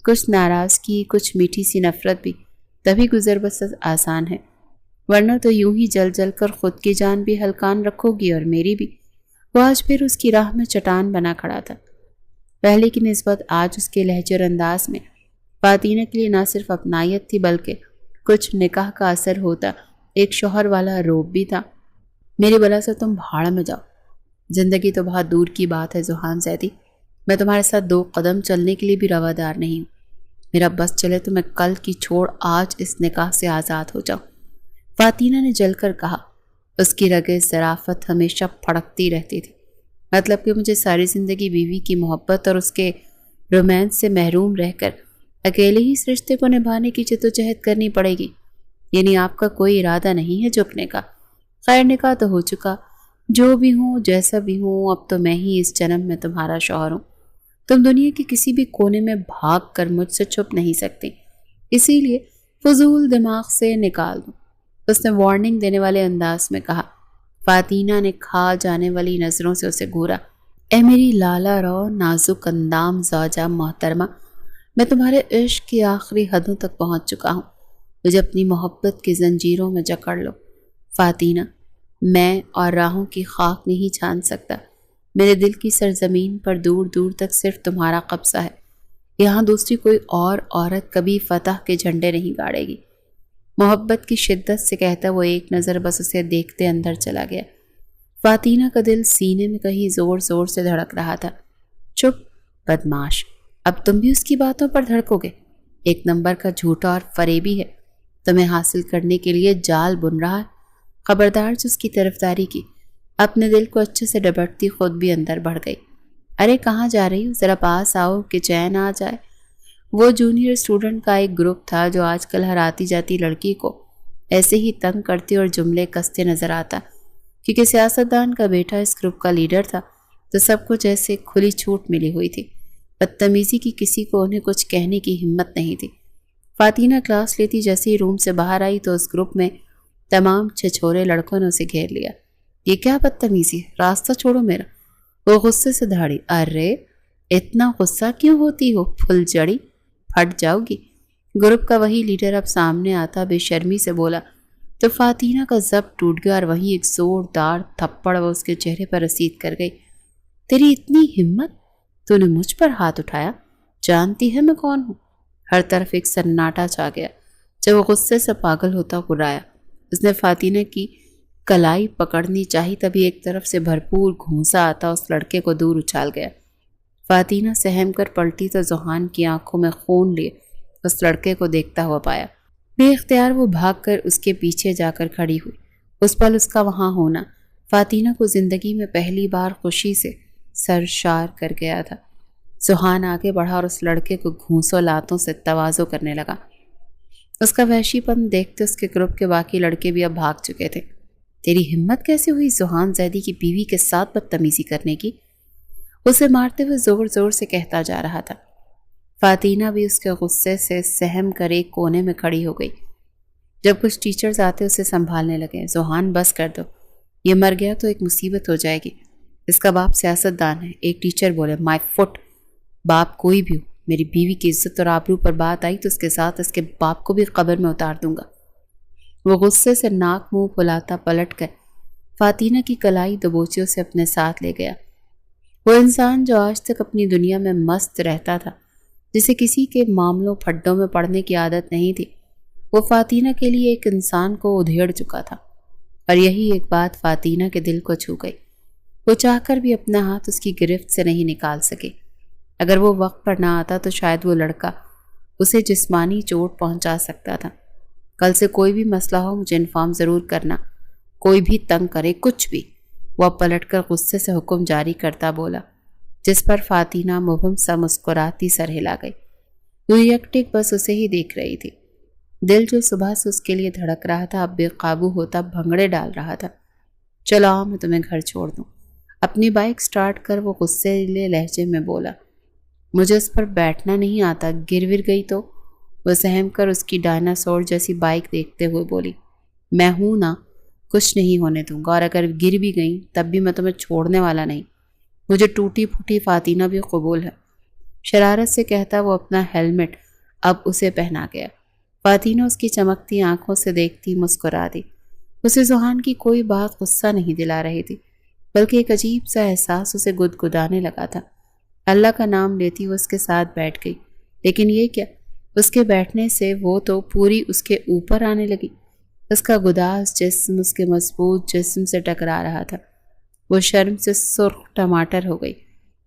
کچھ ناراضگی، کچھ میٹھی سی نفرت بھی، تبھی گزر بسر آسان ہے، ورنہ تو یوں ہی جل جل کر خود کی جان بھی ہلکان رکھو گی اور میری بھی۔ وہ آج پھر اس کی راہ میں چٹان بنا کھڑا تھا۔ پہلے کی نسبت آج اس کے لہجے اور انداز میں فاطینہ کے لیے نہ صرف اپنائیت تھی بلکہ کچھ نکاح کا اثر ہوتا ایک شوہر والا روب بھی تھا۔ میری بلا سے تم بھاڑ میں جاؤ، زندگی تو بہت دور کی بات ہے زوہان زیدی، میں تمہارے ساتھ 2 قدم چلنے کے لیے بھی روادار نہیں ہوں۔ میرا بس چلے تو میں کل کی چھوڑ آج اس نکاح سے آزاد ہو جاؤں۔ فاطینہ نے جل کر کہا۔ اس کی رگیں ظرافت ہمیشہ پھڑکتی رہتی تھی۔ مطلب کہ مجھے ساری زندگی بیوی کی محبت اور اس کے رومانس سے محروم رہ کر اکیلے ہی اس رشتے کو نبھانے کی جدوجہد کرنی پڑے گی؟ یعنی آپ کا کوئی ارادہ نہیں ہے جھکنے کا؟ خیر نکاح تو ہو چکا، جو بھی ہوں جیسا بھی ہوں، اب تو میں ہی اس جنم میں تمہارا شوہر ہوں۔ تم دنیا کے کسی بھی کونے میں بھاگ کر مجھ سے چھپ نہیں سکتی، اسی لیے فضول دماغ سے نکال دو، اس نے وارننگ دینے والے انداز میں کہا۔ فاطینہ نے کھا جانے والی نظروں سے اسے گھورا۔ اے میری لالا رو نازک اندام زوجہ محترمہ، میں تمہارے عشق کی آخری حدوں تک پہنچ چکا ہوں، مجھے اپنی محبت کی زنجیروں میں جکڑ لو۔ فاطینہ، میں اور راہوں کی خاک نہیں چھان سکتا، میرے دل کی سرزمین پر دور دور تک صرف تمہارا قبضہ ہے، یہاں دوسری کوئی اور عورت کبھی فتح کے جھنڈے نہیں گاڑے گی۔ محبت کی شدت سے کہتا وہ ایک نظر بس اسے دیکھتے اندر چلا گیا۔ فاطینہ کا دل سینے میں کہیں زور زور سے دھڑک رہا تھا۔ چپ بدماش، اب تم بھی اس کی باتوں پر دھڑکو گے؟ ایک نمبر کا جھوٹا اور فریبی ہے، تمہیں حاصل کرنے کے لیے جال بن رہا ہے۔ خبردار جو اس کی طرفداری کی، اپنے دل کو اچھے سے ڈبٹتی خود بھی اندر بڑھ گئی۔ ارے کہاں جا رہی ہو؟ ذرا پاس آؤ کہ چین آ جائے۔ وہ جونیئر اسٹوڈنٹ کا ایک گروپ تھا جو آج کل ہر آتی جاتی لڑکی کو ایسے ہی تنگ کرتے اور جملے کستے نظر آتا۔ کیونکہ سیاستدان کا بیٹا اس گروپ کا لیڈر تھا تو سب کچھ ایسے کھلی چھوٹ ملی ہوئی تھی، بدتمیزی کی کسی کو انہیں کچھ کہنے کی ہمت نہیں تھی۔ فاطینہ کلاس لیتی جیسے ہی روم سے باہر آئی تو اس گروپ میں تمام چھچورے لڑکوں نے اسے گھیر لیا۔ یہ کیا بدتمیزی ہے، راستہ چھوڑو میرا۔ وہ غصے سے دھاڑی، ارے اتنا غصہ کیوں ہوتی ہو پھل جڑی، پھٹ جاؤ گی۔ گروپ کا وہی لیڈر اب سامنے آتا بے شرمی سے بولا تو فاطینہ کا ضبط ٹوٹ گیا اور وہیں ایک زوردار تھپڑ وہ اس کے چہرے پر رسید کر گئی۔ تیری اتنی ہمت، تو نے مجھ پر ہاتھ اٹھایا، جانتی ہے میں کون ہوں؟ ہر طرف ایک سناٹا چھا گیا۔ جب وہ غصے سے پاگل ہوتا گرایا، اس نے فاطینہ کی کلائی پکڑنی چاہی، تبھی ایک طرف سے بھرپور گھونسا آتا اس لڑکے کو دور اچھال گیا۔ فاطینہ سہم کر پلٹی تو ذوحان کی آنکھوں میں خون لیے اس لڑکے کو دیکھتا ہوا پایا۔ بے اختیار وہ بھاگ کر اس کے پیچھے جا کر کھڑی ہوئی۔ اس پل اس کا وہاں ہونا فاطینہ کو زندگی میں پہلی بار خوشی سے سرشار کر گیا تھا۔ ذوحان آگے بڑھا اور اس لڑکے کو گھونسوں لاتوں سے تواضع کرنے لگا۔ اس کا وحشی پن دیکھتے اس کے گروپ کے باقی لڑکے بھی اب بھاگ چکے تھے۔ تیری ہمت کیسے ہوئی ذوحان زیدی کی بیوی کے ساتھ بدتمیزی کرنے کی؟ اسے مارتے ہوئے زور زور سے کہتا جا رہا تھا۔ فاطینہ بھی اس کے غصے سے سہم کر ایک کونے میں کھڑی ہو گئی۔ جب کچھ ٹیچرز آتے اسے سنبھالنے لگے۔ ذوحان بس کر دو، یہ مر گیا تو ایک مصیبت ہو جائے گی، اس کا باپ سیاست دان ہے۔ ایک ٹیچر بولے، مائی فٹ، باپ کوئی بھی ہو، میری بیوی کی عزت اور آبرو پر بات آئی تو اس کے ساتھ اس کے باپ کو بھی قبر میں اتار دوں گا۔ وہ غصے سے ناک منہ پھلاتا پلٹ کر فاطینہ کی کلائی دبوچیوں سے اپنے ساتھ لے گیا۔ وہ انسان جو آج تک اپنی دنیا میں مست رہتا تھا، جسے کسی کے معاملوں پھڈوں میں پڑنے کی عادت نہیں تھی، وہ فاطینہ کے لیے ایک انسان کو ادھیڑ چکا تھا۔ اور یہی ایک بات فاطینہ کے دل کو چھو گئی۔ وہ چاہ کر بھی اپنا ہاتھ اس کی گرفت سے نہیں نکال سکے۔ اگر وہ وقت پر نہ آتا تو شاید وہ لڑکا اسے جسمانی چوٹ پہنچا سکتا تھا۔ کل سے کوئی بھی مسئلہ ہو مجھے انفارم ضرور کرنا، کوئی بھی تنگ کرے، کچھ بھی۔ وہ پلٹ کر غصے سے حکم جاری کرتا بولا، جس پر فاطینہ مبہم سا مسکراتی سر ہلا گئی۔ وہ یک ٹک بس اسے ہی دیکھ رہی تھی۔ دل جو صبح سے اس کے لیے دھڑک رہا تھا اب بے قابو ہوتا بھنگڑے ڈال رہا تھا۔ چلو آؤ میں تمہیں گھر چھوڑ دوں۔ اپنی بائک سٹارٹ کر وہ غصے لے لہجے میں بولا، مجھے اس پر بیٹھنا نہیں آتا، گر ور گئی تو؟ وہ سہم کر اس کی ڈائناسور جیسی بائک دیکھتے ہوئے بولی، میں ہوں نا، کچھ نہیں ہونے دوں گا، اور اگر گر بھی گئی تب بھی میں تمہیں چھوڑنے والا نہیں۔ مجھے ٹوٹی پھوٹی فاطینہ بھی قبول ہے۔ شرارت سے کہتا وہ اپنا ہیلمٹ اب اسے پہنا گیا۔ فاطینہ اس کی چمکتی آنکھوں سے دیکھتی مسکرا دی۔ اسے ذوحان کی کوئی بات غصہ نہیں دلا رہی تھی، بلکہ ایک عجیب سا احساس اسے گدگدانے لگا تھا۔ اللہ کا نام لیتی وہ اس کے ساتھ بیٹھ گئی، لیکن یہ کیا، اس کے بیٹھنے سے وہ تو پوری اس کے اوپر آنے لگی۔ اس کا گداز جسم اس کے مضبوط جسم سے ٹکرا رہا تھا۔ وہ شرم سے سرخ ٹماٹر ہو گئی۔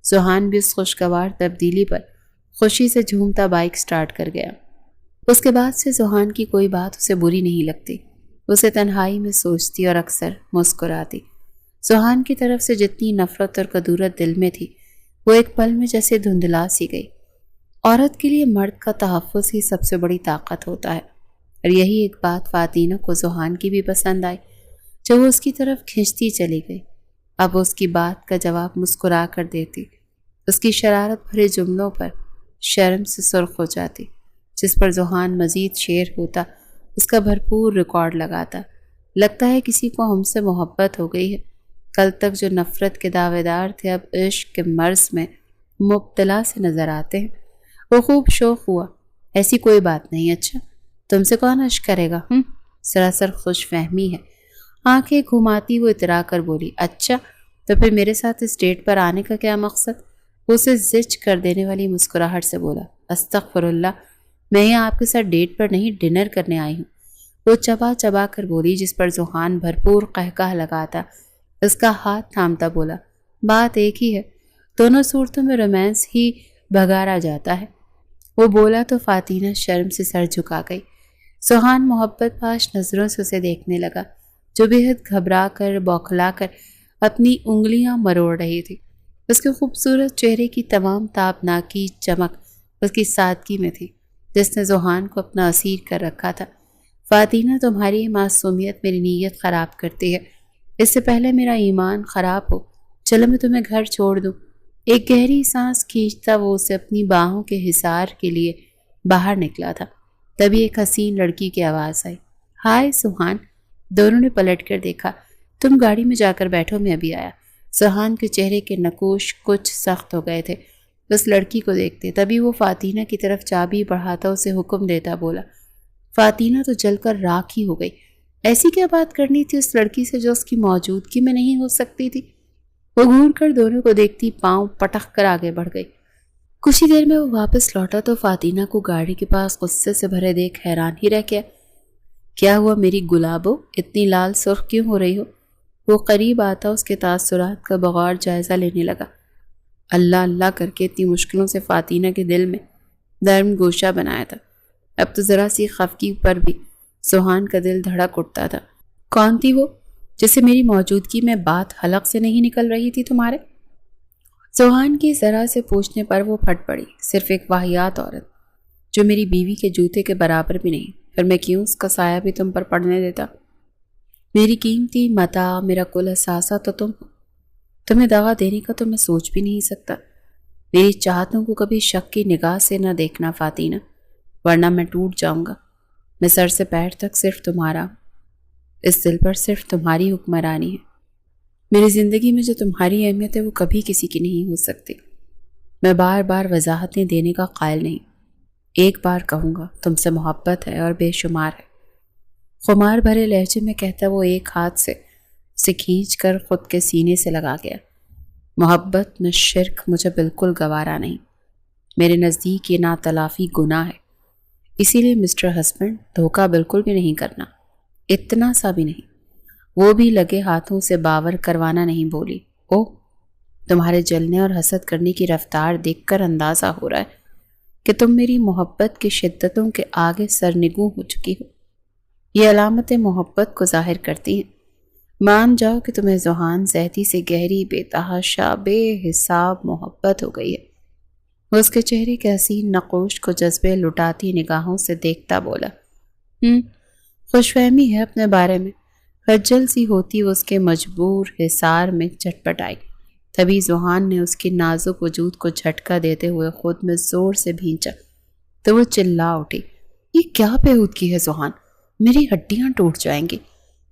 ذوحان بھی اس خوشگوار تبدیلی پر خوشی سے جھومتا بائک سٹارٹ کر گیا۔ اس کے بعد سے ذوحان کی کوئی بات اسے بری نہیں لگتی۔ اسے تنہائی میں سوچتی اور اکثر مسکراتی۔ ذوحان کی طرف سے جتنی نفرت اور کدورت دل میں تھی، وہ ایک پل میں جیسے دھندلا سی گئی۔ عورت کے لیے مرد کا تحفظ ہی سب سے بڑی طاقت ہوتا ہے، اور یہی ایک بات فاطینہ کو ذوحان کی بھی پسند آئی، جو وہ اس کی طرف کھنچتی چلی گئی۔ اب اس کی بات کا جواب مسکرا کر دیتی، اس کی شرارت بھرے جملوں پر شرم سے سرخ ہو جاتی، جس پر ذوحان مزید شیر ہوتا، اس کا بھرپور ریکارڈ لگاتا۔ لگتا ہے کسی کو ہم سے محبت ہو گئی ہے۔ کل تک جو نفرت کے دعوے دار تھے اب عشق کے مرض میں مبتلا سے نظر آتے ہیں۔ وہ خوب شوق ہوا، ایسی کوئی بات نہیں، اچھا تم سے کون عشق کرے گا؟ سراسر خوش فہمی ہے۔ آنکھیں گھماتی وہ اترا کر بولی، اچھا تو پھر میرے ساتھ اس ڈیٹ پر آنے کا کیا مقصد؟ وہ اسے زچ کر دینے والی مسکراہٹ سے بولا، استغفر اللہ، میں یہاں آپ کے ساتھ ڈیٹ پر نہیں ڈنر کرنے آئی ہوں۔ وہ چبا چبا کر بولی، جس پر ذوحان بھرپور قہقہ لگاتا اس کا ہاتھ تھامتا بولا، بات ایک ہی ہے، دونوں صورتوں میں رومانس ہی بھگارا جاتا ہے۔ وہ بولا تو فاطینہ شرم سے سر جھکا گئی۔ ذوحان محبت پاش نظروں سے اسے دیکھنے لگا، جو بے حد گھبرا کر بوکھلا کر اپنی انگلیاں مروڑ رہی تھی۔ اس کے خوبصورت چہرے کی تمام تابناکی چمک اس کی سادگی میں تھی، جس نے ذوحان کو اپنا اسیر کر رکھا تھا۔ فاتینہ تمہاری یہ معصومیت میری نیت خراب کرتی ہے، اس سے پہلے میرا ایمان خراب ہو، چلو میں تمہیں گھر چھوڑ دوں۔ ایک گہری سانس کھینچتا وہ اسے اپنی باہوں کے حصار کے لیے باہر نکلا تھا، تبھی ایک حسین لڑکی کی آواز آئی، ہائے سوہان۔ دونوں نے پلٹ کر دیکھا، تم گاڑی میں جا کر بیٹھو، میں ابھی آیا۔ سوہان کے چہرے کے نقوش کچھ سخت ہو گئے تھے اس لڑکی کو دیکھتے، تبھی وہ فاتینہ کی طرف چابی بڑھاتا اسے حکم دیتا بولا۔ فاتینہ تو جل کر راکھ ہی ہو گئی، ایسی کیا بات کرنی تھی اس لڑکی سے جو اس کی موجودگی میں نہیں ہو سکتی تھی؟ وہ گھور کر دونوں کو دیکھتی پاؤں پٹک کر آگے بڑھ گئی۔ کچھ ہی دیر میں وہ واپس لوٹا تو فاتینہ کو گاڑی کے پاس غصے سے بھرے دیکھ حیران ہی رہ گیا۔ کیا ہوا میری گلابو، اتنی لال سرخ کیوں ہو رہی ہو؟ وہ قریب آتا اس کے تاثرات کا بغور جائزہ لینے لگا۔ اللہ اللہ کر کے اتنی مشکلوں سے فاتینہ کے دل میں نرم گوشہ بنایا تھا، اب تو ذرا سی خفگی پر بھی سوہان کا دل دھڑک اٹھتا تھا۔ کون تھی وہ جسے میری موجودگی میں بات حلق سے نہیں نکل رہی تھی تمہارے؟ سوہان کی ذرا سے پوچھنے پر وہ پھٹ پڑی، صرف ایک واہیات عورت جو میری بیوی کے جوتے کے برابر بھی نہیں، پھر میں کیوں اس کا سایہ بھی تم پر پڑنے دیتا؟ میری قیمتی متاع، میرا کل اثاثہ تو تم ہو، تمہیں دغا دینے کا تو میں سوچ بھی نہیں سکتا۔ میری چاہتوں کو کبھی شک کی نگاہ سے نہ دیکھنا فاتینہ، ورنہ میں ٹوٹ جاؤں گا۔ میں سر سے پیر تک صرف تمہارا ہوں، اس دل پر صرف تمہاری حکمرانی ہے۔ میری زندگی میں جو تمہاری اہمیت ہے وہ کبھی کسی کی نہیں ہو سکتی۔ میں بار بار وضاحتیں دینے کا قائل نہیں، ایک بار کہوں گا، تم سے محبت ہے اور بے شمار ہے۔ خمار بھرے لہجے میں کہتا وہ ایک ہاتھ سے اسے کھینچ کر خود کے سینے سے لگا گیا۔ محبت میں شرک مجھے بالکل گوارا نہیں، میرے نزدیک یہ ناتلافی گناہ ہے، اسی لیے مسٹر ہسبینڈ دھوکہ بالکل بھی نہیں کرنا، اتنا سا بھی نہیں۔ وہ بھی لگے ہاتھوں سے باور کروانا نہیں بولی۔ اوہ، تمہارے جلنے اور حسد کرنے کی رفتار دیکھ کر اندازہ ہو رہا ہے کہ تم میری محبت کی شدتوں کے آگے سرنگوں ہو چکی ہو۔ یہ علامتیں محبت کو ظاہر کرتی ہیں۔ مان جاؤ کہ تمہیں ذوحان زیدی سے گہری، بے تحاشا، بے حساب محبت ہو گئی ہے۔ وہ اس کے چہرے کے حسین نقوش کو جذبے لٹاتی نگاہوں سے دیکھتا بولا۔ خوش فہمی ہے اپنے بارے میں۔ خجل سی ہوتی وہ اس کے مجبور حصار میں چٹپٹ آئی، تبھی ذوحان نے اس کی نازک وجود کو جھٹکا دیتے ہوئے خود میں زور سے بھینچا تو وہ چلا اٹھی۔ یہ کیا بےہودگی ہے ذوحان، میری ہڈیاں ٹوٹ جائیں گی۔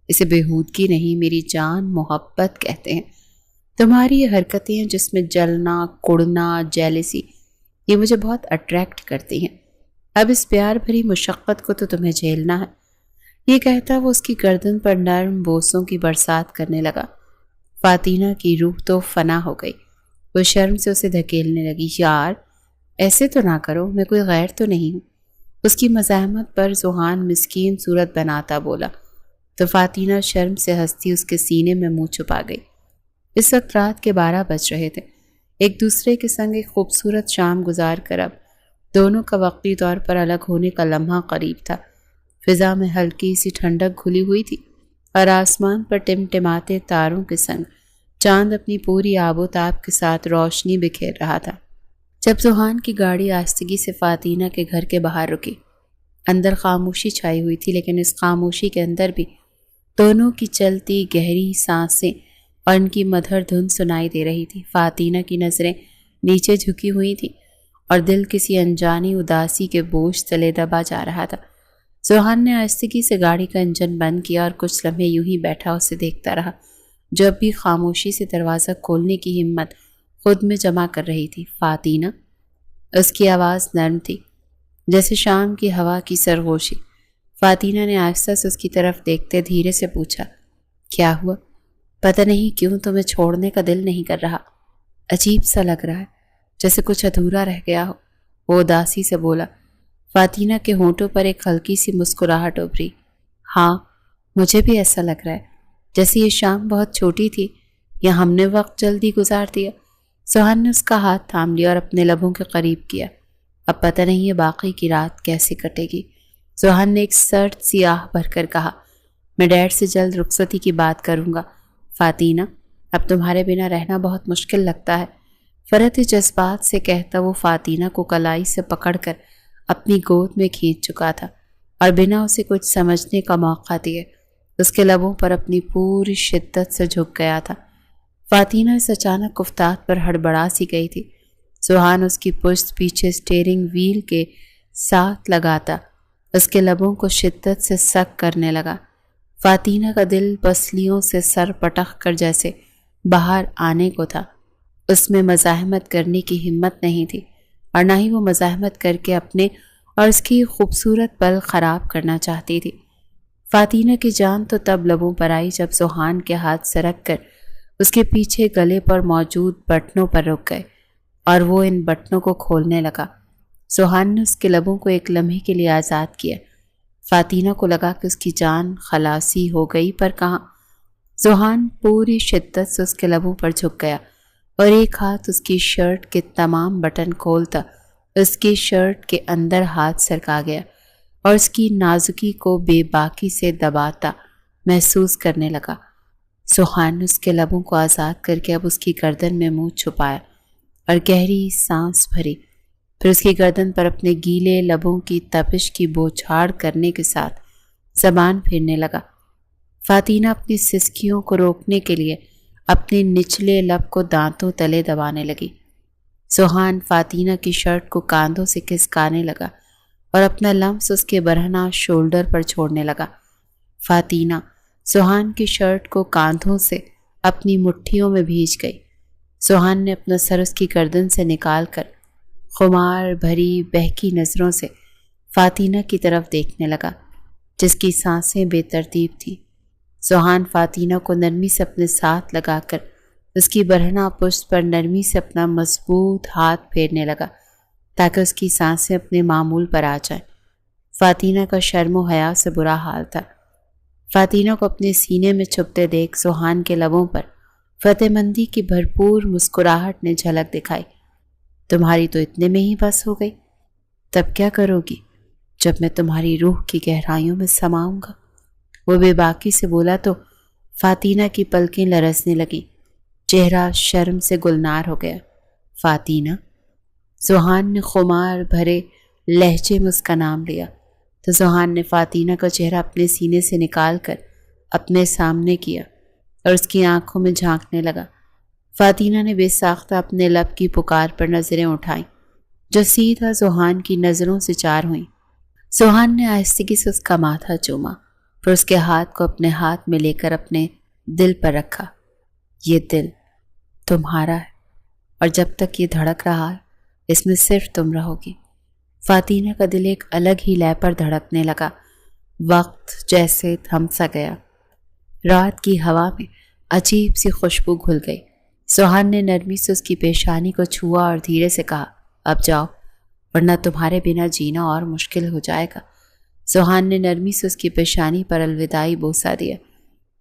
اسے بےہودگی نہیں، میری جان محبت کہتے ہیں۔ تمہاری یہ حرکتیں ہیں جس میں جلنا، کڑنا، جیلسی، یہ مجھے بہت اٹریکٹ کرتی ہیں۔ اب اس پیار بھری مشقت کو تو تمہیں جھیلنا ہے۔ یہ کہتا وہ اس کی گردن پر نرم بوسوں کی برسات کرنے لگا۔ فاتینہ کی روح تو فنا ہو گئی، وہ شرم سے اسے دھکیلنے لگی۔ یار ایسے تو نہ کرو، میں کوئی غیر تو نہیں ہوں۔ اس کی مزاحمت پر ذوحان مسکین صورت بناتا بولا تو فاتینہ شرم سے ہنستی اس کے سینے میں منہ چھپا گئی۔ اس وقت رات کے 12 بج رہے تھے۔ ایک دوسرے کے سنگ ایک خوبصورت شام گزار کر اب دونوں کا وقتی طور پر الگ ہونے کا لمحہ قریب تھا۔ فضا میں ہلکی سی ٹھنڈک گھلی ہوئی تھی اور آسمان پر ٹمٹماتے تاروں کے سنگ چاند اپنی پوری آب و تاب کے ساتھ روشنی بکھیر رہا تھا۔ جب ذوحان کی گاڑی آہستگی سے فاتینہ کے گھر کے باہر رکی، اندر خاموشی چھائی ہوئی تھی، لیکن اس خاموشی کے اندر بھی دونوں کی چلتی گہری سانسیں اور ان کی مدھر دھن سنائی دے رہی تھی۔ فاتینہ کی نظریں نیچے جھکی ہوئی تھیں اور دل کسی انجانی اداسی کے بوجھ تلے دبا جا رہا تھا۔ ذوحان نے آہستگی سے گاڑی کا انجن بند کیا اور کچھ لمحے یوں ہی بیٹھا اسے دیکھتا رہا، جو اب بھی خاموشی سے دروازہ کھولنے کی ہمت خود میں جمع کر رہی تھی۔ فاتینہ، اس کی آواز نرم تھی جیسے شام کی ہوا کی سرگوشی۔ فاتینہ نے آہستہ سے اس کی طرف دیکھتے دھیرے سے پوچھا، کیا ہوا؟ پتہ نہیں کیوں تمہیں چھوڑنے کا دل نہیں کر رہا، عجیب سا لگ رہا ہے، جیسے کچھ ادھورا رہ گیا ہو۔ وہ اداسی سے بولا۔ فاتینہ کے ہونٹوں پر ایک ہلکی سی مسکراہٹ ابھری۔ ہاں، مجھے بھی ایسا لگ رہا ہے، جیسے یہ شام بہت چھوٹی تھی یا ہم نے وقت جلدی گزار دیا۔ ذوحان نے اس کا ہاتھ تھام لیا اور اپنے لبوں کے قریب کیا۔ اب پتہ نہیں یہ باقی کی رات کیسے کٹے گی۔ ذوحان نے ایک سرد سی آہ بھر کر کہا، میں ڈیڈ سے جلد رخصتی کی بات کروں گا۔ فاتینہ، اب تمہارے بنا رہنا بہت مشکل لگتا ہے۔ فرط جذبات سے کہتا وہ فاتینہ کو کلائی سے پکڑ کر اپنی گود میں کھینچ چکا تھا اور بنا اسے کچھ سمجھنے کا موقع دیے اس کے لبوں پر اپنی پوری شدت سے جھک گیا تھا۔ فاتینہ اس اچانک گفتار پر ہڑبڑا سی گئی تھی۔ سوہان اس کی پشت پیچھے اسٹیئرنگ وہیل کے ساتھ لگاتا اس کے لبوں کو شدت سے سک کرنے لگا۔ فاتینہ کا دل پسلیوں سے سر پٹخ کر جیسے باہر آنے کو تھا۔ اس میں مزاحمت کرنے کی ہمت نہیں تھی اور نہ ہی وہ مزاحمت کر کے اپنے اور اس کی خوبصورت پل خراب کرنا چاہتی تھی۔ فاتینہ کی جان تو تب لبوں پر آئی جب سوہان کے ہاتھ سرک کر اس کے پیچھے گلے پر موجود بٹنوں پر رک گئے اور وہ ان بٹنوں کو کھولنے لگا۔ سوہان نے اس کے لبوں کو ایک لمحے کے لیے آزاد کیا۔ فاتینہ کو لگا کہ اس کی جان خلاصی ہو گئی، پر کہاں۔ سوہان پوری شدت سے اس کے لبوں پر جھک گیا اور ایک ہاتھ اس کی شرٹ کے تمام بٹن کھولتا اس کی شرٹ کے اندر ہاتھ سرکا گیا اور اس کی نازکی کو بے باکی سے دباتا محسوس کرنے لگا۔ سوہان نے اس کے لبوں کو آزاد کر کے اب اس کی گردن میں منہ چھپایا اور گہری سانس بھری، پھر اس کی گردن پر اپنے گیلے لبوں کی تپش کی بوچھاڑ کرنے کے ساتھ زبان پھیرنے لگا۔ فاتینہ اپنی سسکیوں کو روکنے کے لیے اپنے نچلے لب کو دانتوں تلے دبانے لگی۔ سوہان فاتینہ کی شرٹ کو کاندھوں سے کھسکانے لگا اور اپنا لمس اس کے برہنہ شولڈر پر چھوڑنے لگا۔ فاتینہ سوہان کی شرٹ کو کاندھوں سے اپنی مٹھیوں میں بھیج گئی۔ سوہان نے اپنا سر اس کی گردن سے نکال کر خمار بھری بہکی نظروں سے فاتینہ کی طرف دیکھنے لگا جس کی سانسیں بے ترتیب تھیں۔ سوہان فاتینہ کو نرمی سے اپنے ساتھ لگا کر اس کی برہنہ پشت پر نرمی سے اپنا مضبوط ہاتھ پھیرنے لگا تاکہ اس کی سانسیں اپنے معمول پر آ جائیں۔ فاتینہ کا شرم و حیا سے برا حال تھا۔ فاتینہ کو اپنے سینے میں چھپتے دیکھ سوہان کے لبوں پر فتح مندی کی بھرپور مسکراہٹ نے جھلک دکھائی۔ تمہاری تو اتنے میں ہی بس ہو گئی، تب کیا کرو گی جب میں تمہاری روح کی گہرائیوں میں سماؤں گا؟ وہ بے باکی سے بولا تو فاتینہ کی پلکیں لرزنے لگیں، چہرہ شرم سے گلنار ہو گیا۔ فاتینہ، سوہان نے خمار بھرے لہجے میں اس کا نام لیا تو سوہان نے فاتینہ کا چہرہ اپنے سینے سے نکال کر اپنے سامنے کیا اور اس کی آنکھوں میں جھانکنے لگا۔ فاتینہ نے بے ساختہ اپنے لب کی پکار پر نظریں اٹھائیں جو سیدھا سوہان کی نظروں سے چار ہوئیں۔ سوہان نے آہستگی سے اس کا ماتھا چوما، پھر اس کے ہاتھ کو اپنے ہاتھ میں لے کر اپنے دل پر رکھا۔ یہ دل تمہارا ہے اور جب تک یہ دھڑک رہا ہے اس میں صرف تم رہو گی۔ فاتینہ کا دل ایک الگ ہی لے پر دھڑکنے لگا۔ وقت جیسے تھم سا گیا۔ رات کی ہوا میں عجیب سی خوشبو گھل گئی۔ سوہان نے نرمی سے اس کی پیشانی کو چھوا اور دھیرے سے کہا، اب جاؤ ورنہ تمہارے بنا جینا اور مشکل ہو جائے گا۔ سوہان نے نرمی سے اس کی پیشانی پر الوداعی بوسہ دیا،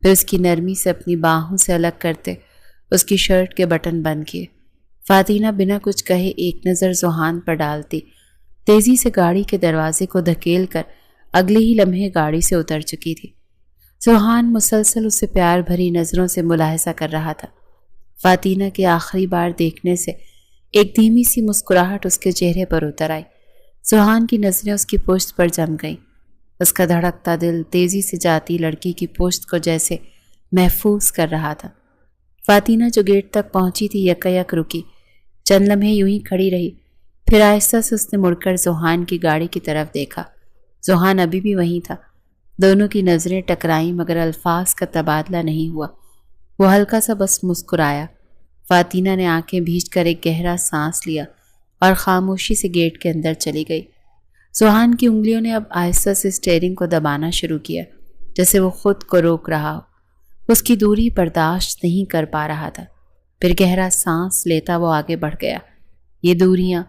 پھر اس کی نرمی سے اپنی باہوں سے الگ کرتے اس کی شرٹ کے بٹن بند کیے۔ فاتینہ بنا کچھ کہے ایک نظر سوہان پر ڈالتی تیزی سے گاڑی کے دروازے کو دھکیل کر اگلے ہی لمحے گاڑی سے اتر چکی تھی۔ سوہان مسلسل اسے پیار بھری نظروں سے ملاحظہ کر رہا تھا۔ فاتینہ کے آخری بار دیکھنے سے ایک دھیمی سی مسکراہٹ اس کے چہرے پر اتر آئی۔ سوہان کی نظریں اس کی پشت پر جم گئیں۔ اس کا دھڑکتا دل تیزی سے جاتی لڑکی کی پشت کو جیسے محفوظ کر رہا تھا۔ فاتینہ جو گیٹ تک پہنچی تھی یکایک رکی، چند لمحے یوں ہی کھڑی رہی، پھر آہستہ سے اس نے مڑ کر سوہان کی گاڑی کی طرف دیکھا۔ سوہان ابھی بھی وہیں تھا۔ دونوں کی نظریں ٹکرائیں مگر الفاظ کا تبادلہ نہیں ہوا۔ وہ ہلکا سا بس مسکرایا۔ فاتینہ نے آنکھیں بھیج کر ایک گہرا سانس لیا اور خاموشی سے گیٹ کے اندر چلی گئی۔ سوہان کی انگلیوں نے اب آہستہ سے اسٹیئرنگ کو دبانا شروع کیا جیسے وہ خود کو روک رہا ہو۔ اس کی دوری برداشت نہیں کر پا رہا تھا۔ پھر گہرا سانس لیتا وہ آگے بڑھ گیا۔ یہ دوریاں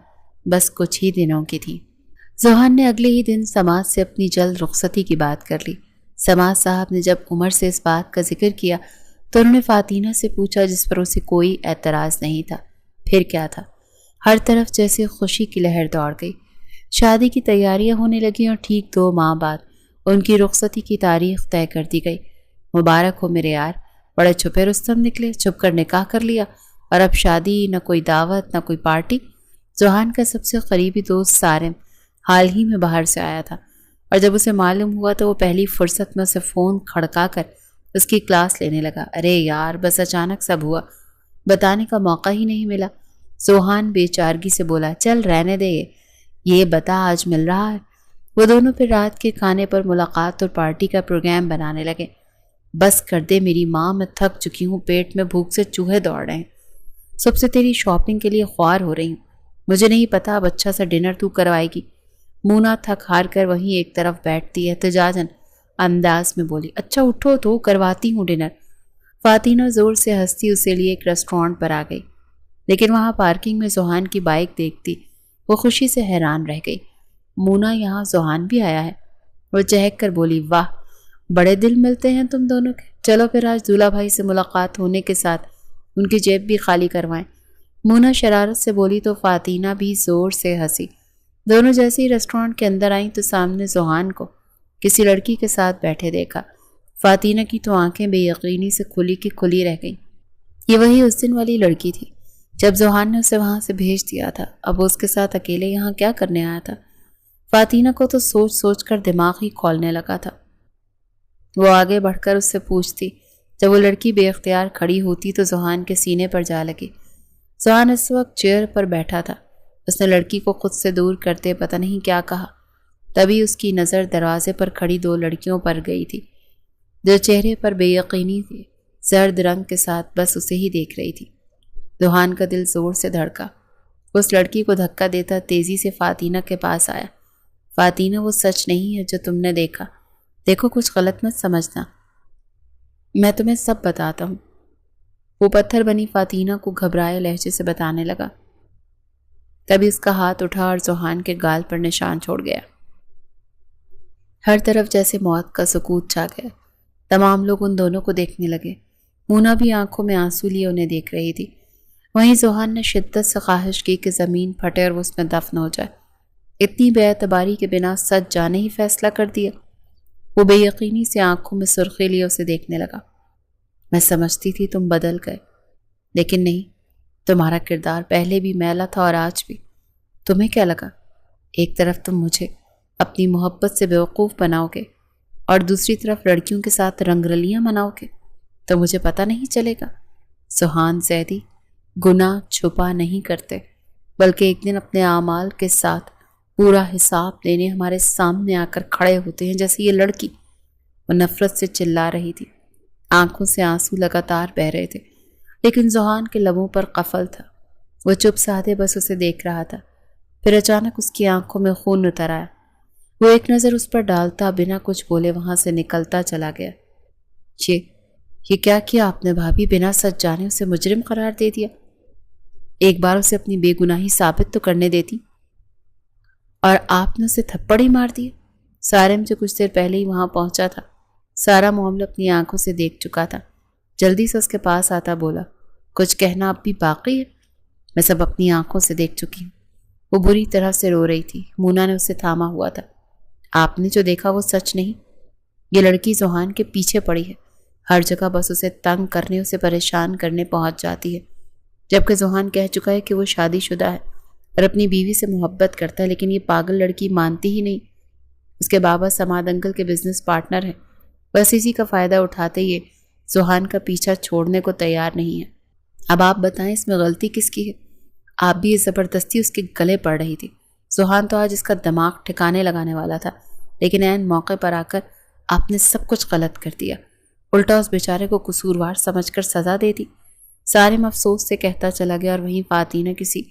بس کچھ ہی دنوں کی تھیں۔ سوہان نے اگلے ہی دن سماج سے اپنی جلد رخصتی کی بات کر لی۔ سماج صاحب نے جب عمر سے اس بات کا ذکر کیا تو انہوں نے فاتینہ سے پوچھا جس پر اسے کوئی اعتراض نہیں تھا۔ پھر کیا تھا؟ ہر طرف جیسے خوشی کی لہر دوڑ گئی۔ شادی کی تیاریاں ہونے لگیں اور ٹھیک 2 ماہ بعد ان کی رخصتی کی تاریخ طے کر دی گئی۔ مبارک ہو میرے یار، بڑے چھپے رستم نکلے، چھپ کر نکاح کر لیا اور اب شادی، نہ کوئی دعوت نہ کوئی پارٹی۔ سوہان کا سب سے قریبی دوست سارم حال ہی میں باہر سے آیا تھا اور جب اسے معلوم ہوا تو وہ پہلی فرصت میں اسے فون کھڑکا کر اس کی کلاس لینے لگا۔ ارے یار، بس اچانک سب ہوا، بتانے کا موقع ہی نہیں ملا۔ سوہان بے چارگی سے بولا، چل رہنے دے، یہ بتا آج مل رہا ہے۔ وہ دونوں پھر رات کے کھانے پر ملاقات اور پارٹی کا پروگرام بنانے لگے۔ بس کر دے میری ماں، میں تھک چکی ہوں، پیٹ میں بھوک سے چوہے دوڑ رہے ہیں۔ صبح سے تیری شاپنگ کے لیے خوار ہو رہی ہوں، مجھے نہیں پتا اب اچھا سا ڈنر تو کروائے گی۔ مونا تھک ہار کر وہیں ایک طرف بیٹھتی احتجاجاً انداز میں بولی، اچھا اٹھو تو کرواتی ہوں ڈنر۔ فاطینہ زور سے ہنستی اسے لیے ایک ریسٹورانٹ پر آ گئی، لیکن وہاں پارکنگ میں زوہان کی بائک دیکھتی وہ خوشی سے حیران رہ گئی۔ مونا، یہاں زوہان بھی آیا ہے؟ وہ چہک کر بولی، واہ، بڑے دل ملتے ہیں تم دونوں کے، چلو پھر آج دولہا بھائی سے ملاقات ہونے کے ساتھ ان کی جیب بھی خالی کروائیں۔ مونا شرارت سے بولی تو فاطینہ بھی زور سے ہنسی۔ دونوں جیسے ہی ریسٹورانٹ کے اندر آئیں تو سامنے زوہان کو کسی لڑکی کے ساتھ بیٹھے دیکھا۔ فاطینہ کی تو آنکھیں بے یقینی سے کھلی کی کھلی رہ گئیں۔ یہ وہی اس دن والی لڑکی تھی جب زوہان نے اسے وہاں سے بھیج دیا تھا۔ اب وہ اس کے ساتھ اکیلے یہاں کیا کرنے آیا تھا؟ فاطینہ کو تو سوچ سوچ کر دماغ ہی کھولنے لگا تھا۔ وہ آگے بڑھ کر اس سے پوچھتی، جب وہ لڑکی بے اختیار کھڑی ہوتی تو زوہان کے سینے پر جا لگی۔ زوہان اس وقت چیئر پر بیٹھا تھا۔ اس نے لڑکی کو خود سے دور کرتے پتہ نہیں کیا کہا۔ تبھی اس کی نظر دروازے پر کھڑی دو لڑکیوں پر گئی تھی جو چہرے پر بے یقینی تھی، زرد رنگ کے ساتھ بس اسے ہی دیکھ رہی تھی۔ زوہان کا دل زور سے دھڑکا۔ اس لڑکی کو دھکا دیتا تیزی سے فاطینہ کے پاس آیا۔ فاطینہ، وہ سچ نہیں ہے جو تم نے دیکھا، دیکھو کچھ غلط مت سمجھنا، میں تمہیں سب بتاتا ہوں۔ وہ پتھر بنی فاطینہ کو گھبرائے لہجے سے بتانے لگا۔ تبھی اس کا ہاتھ اٹھا اور زوہان کے گال پر نشان چھوڑ گیا۔ ہر طرف جیسے موت کا سکوت چھا گیا۔ تمام لوگ ان دونوں کو دیکھنے لگے۔ مونا بھی آنکھوں میں آنسو لیے انہیں دیکھ رہی تھی۔ وہیں زوہان نے شدت سے خواہش کی کہ زمین پھٹے اور وہ اس میں دفن ہو جائے۔ اتنی بے اعتباری کے بنا سچ جانے ہی فیصلہ کر دیا۔ وہ بے یقینی سے آنکھوں میں سرخی لیے اسے دیکھنے لگا۔ میں سمجھتی تھی تم بدل گئے، لیکن نہیں، تمہارا کردار پہلے بھی میلا تھا اور آج بھی۔ تمہیں کیا لگا ایک طرف تم مجھے اپنی محبت سے بیوقوف بناؤ گے اور دوسری طرف لڑکیوں کے ساتھ رنگرلیاں مناؤ گے تو مجھے پتہ نہیں چلے گا؟ سوہان زیدی، گناہ چھپا نہیں کرتے، بلکہ ایک دن اپنے اعمال کے ساتھ پورا حساب لینے ہمارے سامنے آ کر کھڑے ہوتے ہیں، جیسے یہ لڑکی۔ وہ نفرت سے چلا رہی تھی، آنکھوں سے آنسو لگاتار بہہ رہے تھے، لیکن زوہان کے لبوں پر قفل تھا۔ وہ چپ سادھے بس اسے دیکھ رہا تھا۔ پھر اچانک اس کی آنکھوں میں خون اتر آیا۔ وہ ایک نظر اس پر ڈالتا بنا کچھ بولے وہاں سے نکلتا چلا گیا۔ یہ کیا کیا آپ نے بھابھی؟ بنا سچ جانے اسے مجرم قرار دے دیا۔ ایک بار اسے اپنی بے گناہی ثابت تو کرنے دیتی، اور آپ نے اسے تھپڑ ہی مار دیا۔ سارم جو کچھ دیر پہلے ہی وہاں پہنچا تھا سارا معاملہ اپنی آنکھوں سے دیکھ چکا تھا۔ جلدی سے اس کے پاس آتا بولا، کچھ کہنا اب بھی باقی ہے؟ میں سب اپنی آنکھوں سے دیکھ چکی ہوں۔ وہ بری طرح سے رو رہی تھی۔ مونا نے اسے تھاما ہوا تھا۔ آپ نے جو دیکھا وہ سچ نہیں۔ یہ لڑکی زوہان کے پیچھے پڑی ہے، ہر جگہ بس اسے تنگ کرنے، اسے پریشان کرنے پہنچ جاتی ہے، جبکہ زوہان کہہ چکا ہے کہ وہ شادی شدہ ہے اور اپنی بیوی سے محبت کرتا ہے، لیکن یہ پاگل لڑکی مانتی ہی نہیں۔ اس کے بابا سماد انکل کے بزنس پارٹنر ہیں، بس اسی کا فائدہ اٹھاتے یہ زوہان کا پیچھا چھوڑنے کو تیار نہیں ہے۔ اب آپ بتائیں اس میں غلطی کس کی ہے؟ آپ بھی اس زبردستی اس کے گلے پڑ رہی تھی۔ زوہان تو آج اس کا دماغ ٹھکانے لگانے والا تھا، لیکن عین موقع پر آ کر آپ نے سب کچھ غلط کر دیا، الٹا اس بیچارے کو قصوروار سمجھ کر سزا دے دی۔ سارم افسوس سے کہتا چلا گیا اور وہیں فاطینہ کسی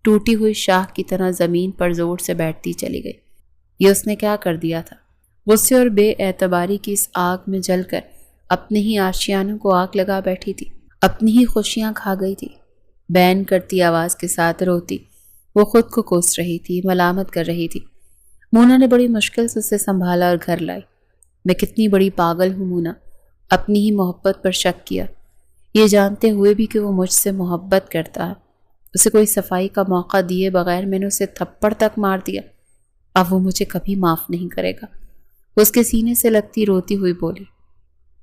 ٹوٹی ہوئی شاخ کی طرح زمین پر زور سے بیٹھتی چلی گئی۔ یہ اس نے کیا کر دیا تھا؟ غصے اور بے اعتباری کی اس آگ میں جل کر اپنے ہی آشیانوں کو آگ لگا بیٹھی تھی، اپنی ہی خوشیاں کھا گئی تھی۔ بین کرتی آواز کے ساتھ روتی وہ خود کو کوس رہی تھی، ملامت کر رہی تھی۔ مونا نے بڑی مشکل سے اسے سنبھالا اور گھر لائی۔ میں کتنی بڑی پاگل ہوں مونا، اپنی ہی محبت پر شک کیا، یہ جانتے ہوئے بھی کہ وہ مجھ سے محبت کرتا ہے۔ اسے کوئی صفائی کا موقع دیے بغیر میں نے اسے تھپڑ تک مار دیا۔ اب وہ مجھے کبھی معاف نہیں کرے گا۔ وہ اس کے سینے سے لگتی روتی ہوئی بولی،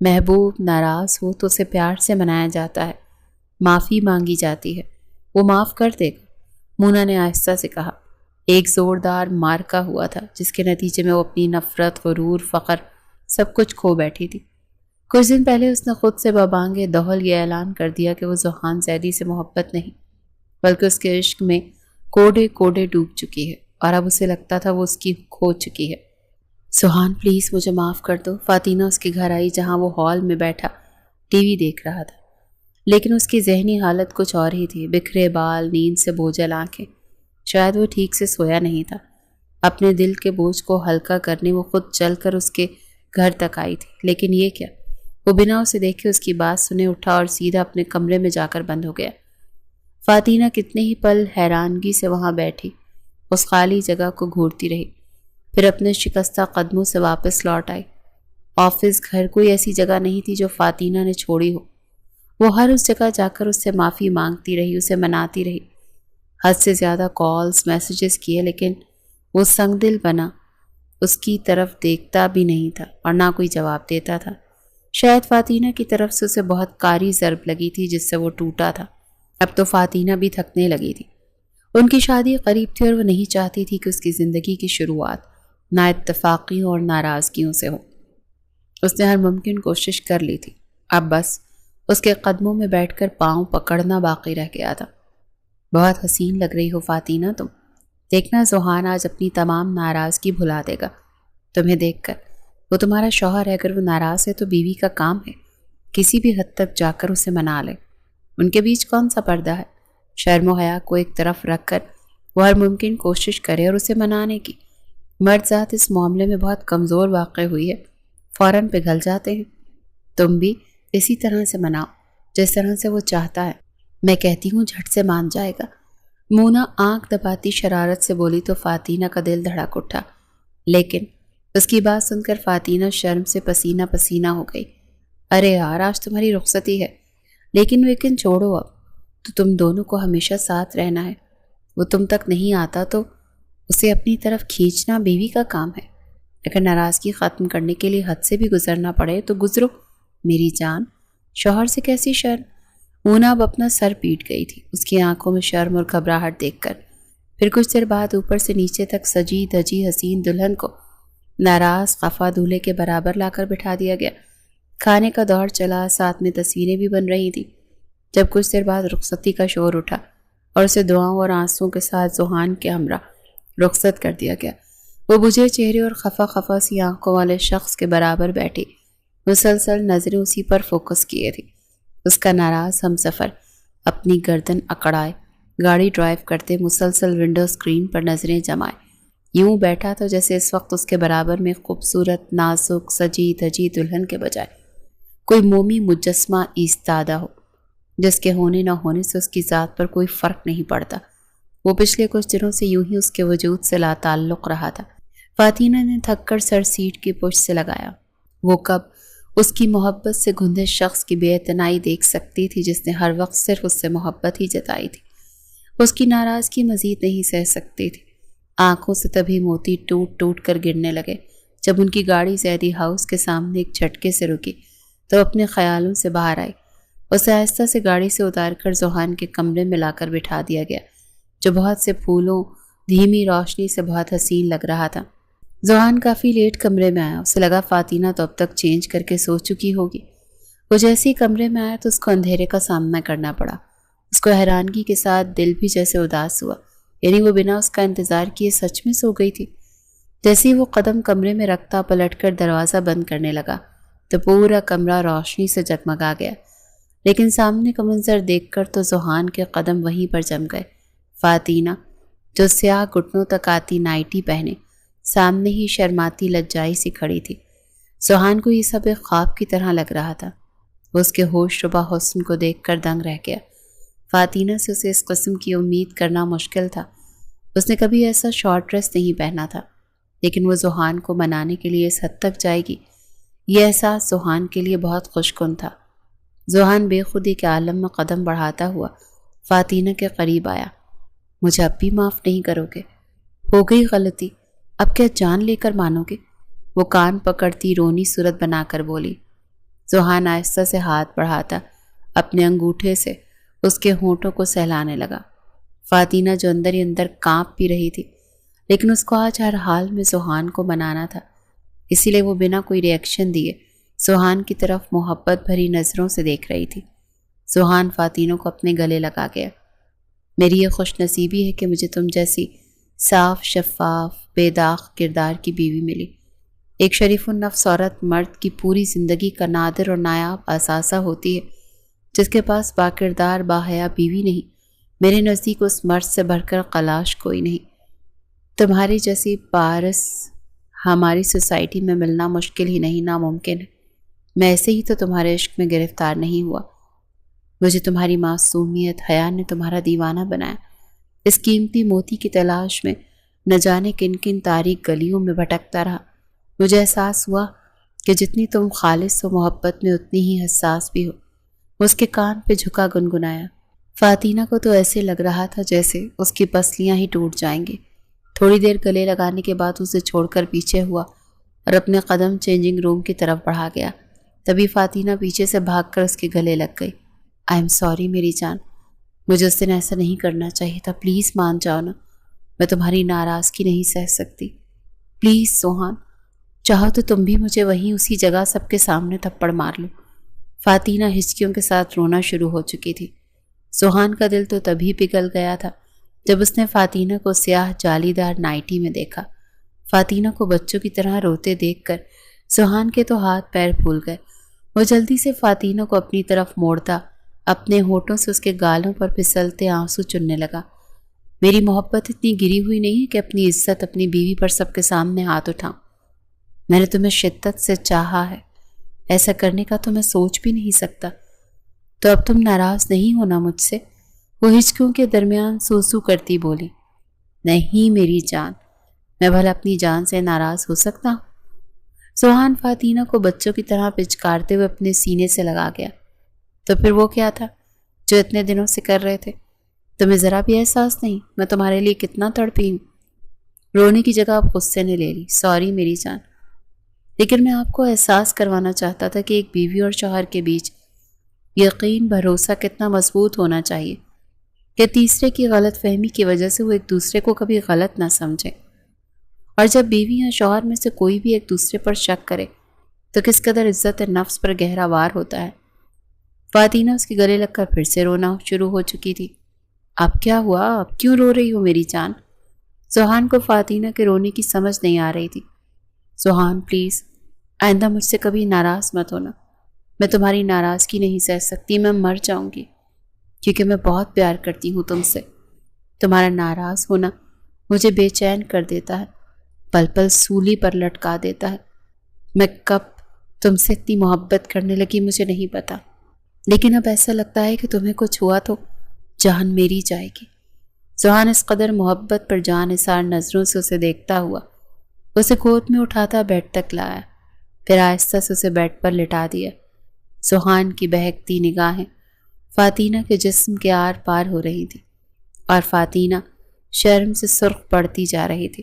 محبوب ناراض ہو تو اسے پیار سے منایا جاتا ہے، معافی مانگی جاتی ہے، وہ معاف کر دے گا۔ مونا نے آہستہ سے کہا، ایک زوردار مارکا ہوا تھا جس کے نتیجے میں وہ اپنی نفرت، غرور، فخر سب کچھ کھو بیٹھی تھی۔ کچھ دن پہلے اس نے خود سے ببانگ دہل یہ اعلان کر دیا کہ وہ ذوحان زیدی سے محبت نہیں بلکہ اس کے عشق میں کوڑے کوڑے ڈوب چکی ہے، اور اب اسے لگتا تھا وہ اس کی کھو چکی ہے۔ ذوحان پلیز مجھے معاف کر دو۔ فاطینہ اس کے گھر آئی جہاں وہ ہال میں بیٹھا ٹی وی دیکھ رہا تھا، لیکن اس کی ذہنی حالت کچھ اور ہی تھی۔ بکھرے بال، نیند سے بوجھل آنکھیں، شاید وہ ٹھیک سے سویا نہیں تھا۔ اپنے دل کے بوجھ کو ہلکا کرنے وہ خود چل کر اس کے گھر تک آئی تھی، لیکن یہ کیا؟ وہ بنا اسے دیکھے اس کی بات سنے اٹھا اور سیدھا اپنے کمرے میں جا کر بند ہو گیا۔ فاطینہ کتنے ہی پل حیرانگی سے وہاں بیٹھی اس خالی جگہ کو گھورتی رہی، پھر اپنے شکستہ قدموں سے واپس لوٹ آئی۔ آفس، گھر، کوئی ایسی جگہ نہیں تھی جو فاطینہ نے چھوڑی ہو۔ وہ ہر اس جگہ جا کر اس سے معافی مانگتی رہی، اسے مناتی رہی، حد سے زیادہ کالز، میسیجز کیے، لیکن وہ سنگ دل بنا اس کی طرف دیکھتا بھی نہیں تھا اور نہ کوئی جواب دیتا تھا۔ شاید فاطینہ کی طرف سے اسے بہت کاری ضرب لگی تھی جس سے وہ ٹوٹا تھا۔ اب تو فاطینہ بھی تھکنے لگی تھی۔ ان کی شادی قریب تھی اور وہ نہیں چاہتی تھی کہ اس کی زندگی کی شروعات نا اتفاقیوں اور ناراضگیوں سے ہو۔ اس نے ہر ممکن کوشش کر لی تھی، اب بس اس کے قدموں میں بیٹھ کر پاؤں پکڑنا باقی رہ گیا تھا۔ بہت حسین لگ رہی ہو فاطینہ تم، دیکھنا ذوحان آج اپنی تمام ناراضگی بھلا دے گا تمہیں دیکھ کر۔ وہ تمہارا شوہر ہے، اگر وہ ناراض ہے تو بیوی کا کام ہے کسی بھی حد تک جا کر اسے منا لے۔ ان کے بیچ کون سا پردہ ہے؟ شرم و حیا کو ایک طرف رکھ کر وہ ہر ممکن کوشش کرے اور اسے منانے کی۔ مرد ذات اس معاملے میں بہت کمزور واقع ہوئی ہے، فوراً پگھل جاتے ہیں۔ تم بھی اسی طرح سے مناؤ جس طرح سے وہ چاہتا ہے، میں کہتی ہوں جھٹ سے مان جائے گا۔ مونا آنکھ دباتی شرارت سے بولی تو فاطینہ کا دل دھڑک اٹھا، لیکن اس کی بات سن کر فاطینہ شرم سے پسینہ پسینہ ہو گئی۔ ارے یار، آج تمہاری رخصتی ہے، لیکن چھوڑو، اب تو تم دونوں کو ہمیشہ ساتھ رہنا ہے۔ وہ تم تک نہیں آتا تو اسے اپنی طرف کھینچنا بیوی کا کام ہے۔ اگر ناراضگی ختم کرنے کے لیے حد سے بھی گزرنا پڑے تو گزرو میری جان، شوہر سے کیسی شرم۔ مونا اب اپنا سر پیٹ گئی تھی، اس کی آنکھوں میں شرم اور گھبراہٹ دیکھ کر۔ پھر کچھ دیر بعد اوپر سے نیچے تک سجی دھجی حسین دلہن کو ناراض خفا دولہے کے برابر لا کر بٹھا دیا گیا۔ کھانے کا دور چلا، ساتھ میں تصویریں بھی بن رہی تھیں۔ جب کچھ دیر بعد رخصتی کا شور اٹھا اور اسے دعاؤں اور آنسوؤں کے ساتھ ذوحان کے ہمراہ رخصت کر دیا گیا، وہ بجھے چہرے اور خفا خفا سی آنکھوں والے شخص کے برابر بیٹھی مسلسل نظریں اسی پر فوکس کیے تھی۔ اس کا ناراض ہمسفر اپنی گردن اکڑائے گاڑی ڈرائیو کرتے مسلسل ونڈو اسکرین پر نظریں جمائے یوں بیٹھا تھا جیسے اس وقت اس کے برابر میں خوبصورت، نازک، سجی دھجی دلہن کے بجائے کوئی مومی مجسمہ ایستادہ ہو جس کے ہونے نہ ہونے سے اس کی ذات پر کوئی فرق نہیں پڑتا۔ وہ پچھلے کچھ دنوں سے یوں ہی اس کے وجود سے لا تعلق رہا تھا۔ فاطینہ نے تھک کر سر سیٹ کی پشت سے لگایا۔ وہ کب اس کی محبت سے گھندے شخص کی بے اعتنائی دیکھ سکتی تھی جس نے ہر وقت صرف اس سے محبت ہی جتائی تھی۔ اس کی ناراضگی مزید نہیں سہ سکتی تھی۔ آنکھوں سے تبھی موتی ٹوٹ ٹوٹ کر گرنے لگے جب ان کی گاڑی زیدی ہاؤس کے سامنے ایک جھٹکے سے رکی تو اپنے خیالوں سے باہر آئی۔ اسے آہستہ سے گاڑی سے اتار کر ذوحان کے کمرے میں لا کر بٹھا دیا گیا جو بہت سے پھولوں، دھیمی روشنی سے بہت حسین لگ رہا تھا۔ ذوحان کافی لیٹ کمرے میں آیا، اسے لگا فاطینہ تو اب تک چینج کر کے سو چکی ہوگی۔ وہ جیسے ہی کمرے میں آیا تو اس کو اندھیرے کا سامنا کرنا پڑا۔ اس کو حیرانگی کے ساتھ دل بھی جیسے اداس ہوا، یعنی وہ بنا اس کا انتظار کیے سچ میں سو گئی تھی۔ جیسے ہی وہ قدم کمرے میں رکھتا پلٹ کر دروازہ بند کرنے لگا تو پورا کمرہ روشنی سے جگمگا گیا، لیکن سامنے کا منظر دیکھ کر تو ذوحان کے قدم وہیں پر جم گئے۔ فاطینہ جو سیاہ گھٹنوں تک آتی نائٹی پہنے سامنے ہی شرماتی لجائی سی کھڑی تھی۔ ذوحان کو یہ سب ایک خواب کی طرح لگ رہا تھا۔ وہ اس کے ہوش ربا حسن کو دیکھ کر دنگ رہ گیا۔ فاطینہ سے اسے اس قسم کی امید کرنا مشکل تھا۔ اس نے کبھی ایسا شارٹ ڈریس نہیں پہنا تھا، لیکن وہ ذوحان کو منانے کے لیے اس حد تک جائے گی، یہ احساس ذوحان کے لیے بہت خوش کن تھا۔ ذوحان بے خودی کے عالم میں قدم بڑھاتا ہوا فاطینہ کے قریب آیا۔ مجھے اب بھی معاف نہیں کرو گے؟ ہو گئی غلطی، اب کیا جان لے کر مانو گے؟ وہ کان پکڑتی رونی صورت بنا کر بولی۔ ذوحان آہستہ سے ہاتھ بڑھاتا اپنے انگوٹھے سے اس کے ہونٹوں کو سہلانے لگا۔ فاطینہ جو اندر ہی اندر کانپ بھی رہی تھی لیکن اس کو آج ہر حال میں سوہان کو منانا تھا، اسی لیے وہ بنا کوئی ری ایکشن دیے سوہان کی طرف محبت بھری نظروں سے دیکھ رہی تھی۔ سوہان فاتینہ کو اپنے گلے لگا گیا۔ میری یہ خوش نصیبی ہے کہ مجھے تم جیسی صاف شفاف بے داغ کردار کی بیوی ملی۔ ایک شریف النفس عورت مرد کی پوری زندگی کا نادر اور نایاب اثاثہ ہوتی ہے، جس کے پاس باکردار باحیا بیوی نہیں۔ میرے نزدیک اس مرد سے بڑھ کر قلاش کوئی نہیں۔ تمہاری جیسی پارس ہماری سوسائٹی میں ملنا مشکل ہی نہیں، ناممکن ہے۔ میں ایسے ہی تو تمہارے عشق میں گرفتار نہیں ہوا۔ مجھے تمہاری معصومیت حیا نے تمہارا دیوانہ بنایا۔ اس قیمتی موتی کی تلاش میں نہ جانے کن کن تاریک گلیوں میں بھٹکتا رہا۔ مجھے احساس ہوا کہ جتنی تم خالص و محبت میں اتنی ہی حساس بھی ہو۔ اس کے کان پہ جھکا گنگنایا۔ فاتینہ کو تو ایسے لگ رہا تھا جیسے اس کی پسلیاں ہی ٹوٹ جائیں گے۔ تھوڑی دیر گلے لگانے کے بعد اسے چھوڑ کر پیچھے ہوا اور اپنے قدم چینجنگ روم کی طرف بڑھا گیا۔ تبھی فاتینہ پیچھے سے بھاگ کر اس کے گلے لگ گئی۔ آئی ایم سوری میری جان، مجھے اس دن ایسا نہیں کرنا چاہیے تھا، پلیز مان جاؤ نا، میں تمہاری ناراضگی نہیں سہ سکتی۔ پلیز سوہان، چاہو تو تم بھی مجھے وہیں اسی جگہ سب کے سامنے تھپڑ مار لو۔ فاتینہ ہچکیوں کے ساتھ رونا شروع ہو چکی تھی۔ سوہان کا دل تو تبھی پگھل گیا تھا جب اس نے فاتینہ کو سیاہ جالی دار نائٹی میں دیکھا۔ فاتینہ کو بچوں کی طرح روتے دیکھ کر سوہان کے تو ہاتھ پیر پھول گئے۔ وہ جلدی سے فاتینہ کو اپنی طرف موڑتا اپنے ہونٹوں سے اس کے گالوں پر پھسلتے آنسو چننے لگا۔ میری محبت اتنی گری ہوئی نہیں ہے کہ اپنی عزت اپنی بیوی پر سب کے سامنے ہاتھ اٹھاؤں۔ میں نے تمہیں شدت سے چاہا ہے، ایسا کرنے کا تو میں سوچ بھی نہیں سکتا۔ تو اب تم ناراض نہیں ہونا مجھ سے؟ وہ ہچکیوں کے درمیان سوسو کرتی بولی۔ نہیں میری جان، میں بھلا اپنی جان سے ناراض ہو سکتا ہوں؟ سوہان فاتینہ کو بچوں کی طرح پچکارتے ہوئے اپنے سینے سے لگا گیا۔ تو پھر وہ کیا تھا جو اتنے دنوں سے کر رہے تھے؟ تمہیں ذرا بھی احساس نہیں میں تمہارے لیے کتنا تڑپی ہوں؟ رونے کی جگہ اب غصے نے لے لی۔ سوری میری جان، لیکن میں آپ کو احساس کروانا چاہتا تھا کہ ایک بیوی اور شوہر کے بیچ یقین بھروسہ کتنا مضبوط ہونا چاہیے کہ تیسرے کی غلط فہمی کی وجہ سے وہ ایک دوسرے کو کبھی غلط نہ سمجھے۔ اور جب بیوی یا شوہر میں سے کوئی بھی ایک دوسرے پر شک کرے تو کس قدر عزت نفس پر گہرا وار ہوتا ہے۔ فاتینہ اس کے گلے لگ کر پھر سے رونا شروع ہو چکی تھی۔ اب کیا ہوا؟ اب کیوں رو رہی ہو میری جان؟ سوہان کو فاتینہ کے رونے کی سمجھ نہیں آ رہی تھی۔ سوہان پلیز، آئندہ مجھ سے کبھی ناراض مت ہونا۔ میں تمہاری ناراضگی نہیں سہ سکتی، میں مر جاؤں گی، کیونکہ میں بہت پیار کرتی ہوں تم سے۔ تمہارا ناراض ہونا مجھے بے چین کر دیتا ہے، پل پل سولی پر لٹکا دیتا ہے۔ میں کب تم سے اتنی محبت کرنے لگی مجھے نہیں پتا، لیکن اب ایسا لگتا ہے کہ تمہیں کچھ ہوا تو جان میری جائے گی۔ سوہان اس قدر محبت پر جان نثار نظروں سے اسے دیکھتا ہوا اسے گود میں اٹھاتا بیڈ تک لایا، پھر آہستہ سے اسے بیڈ پر لٹا دیا۔ سوہان کی بہکتی نگاہیں فاتینہ کے جسم کے آر پار ہو رہی تھی اور فاتینہ شرم سے سرخ پڑتی جا رہی تھی۔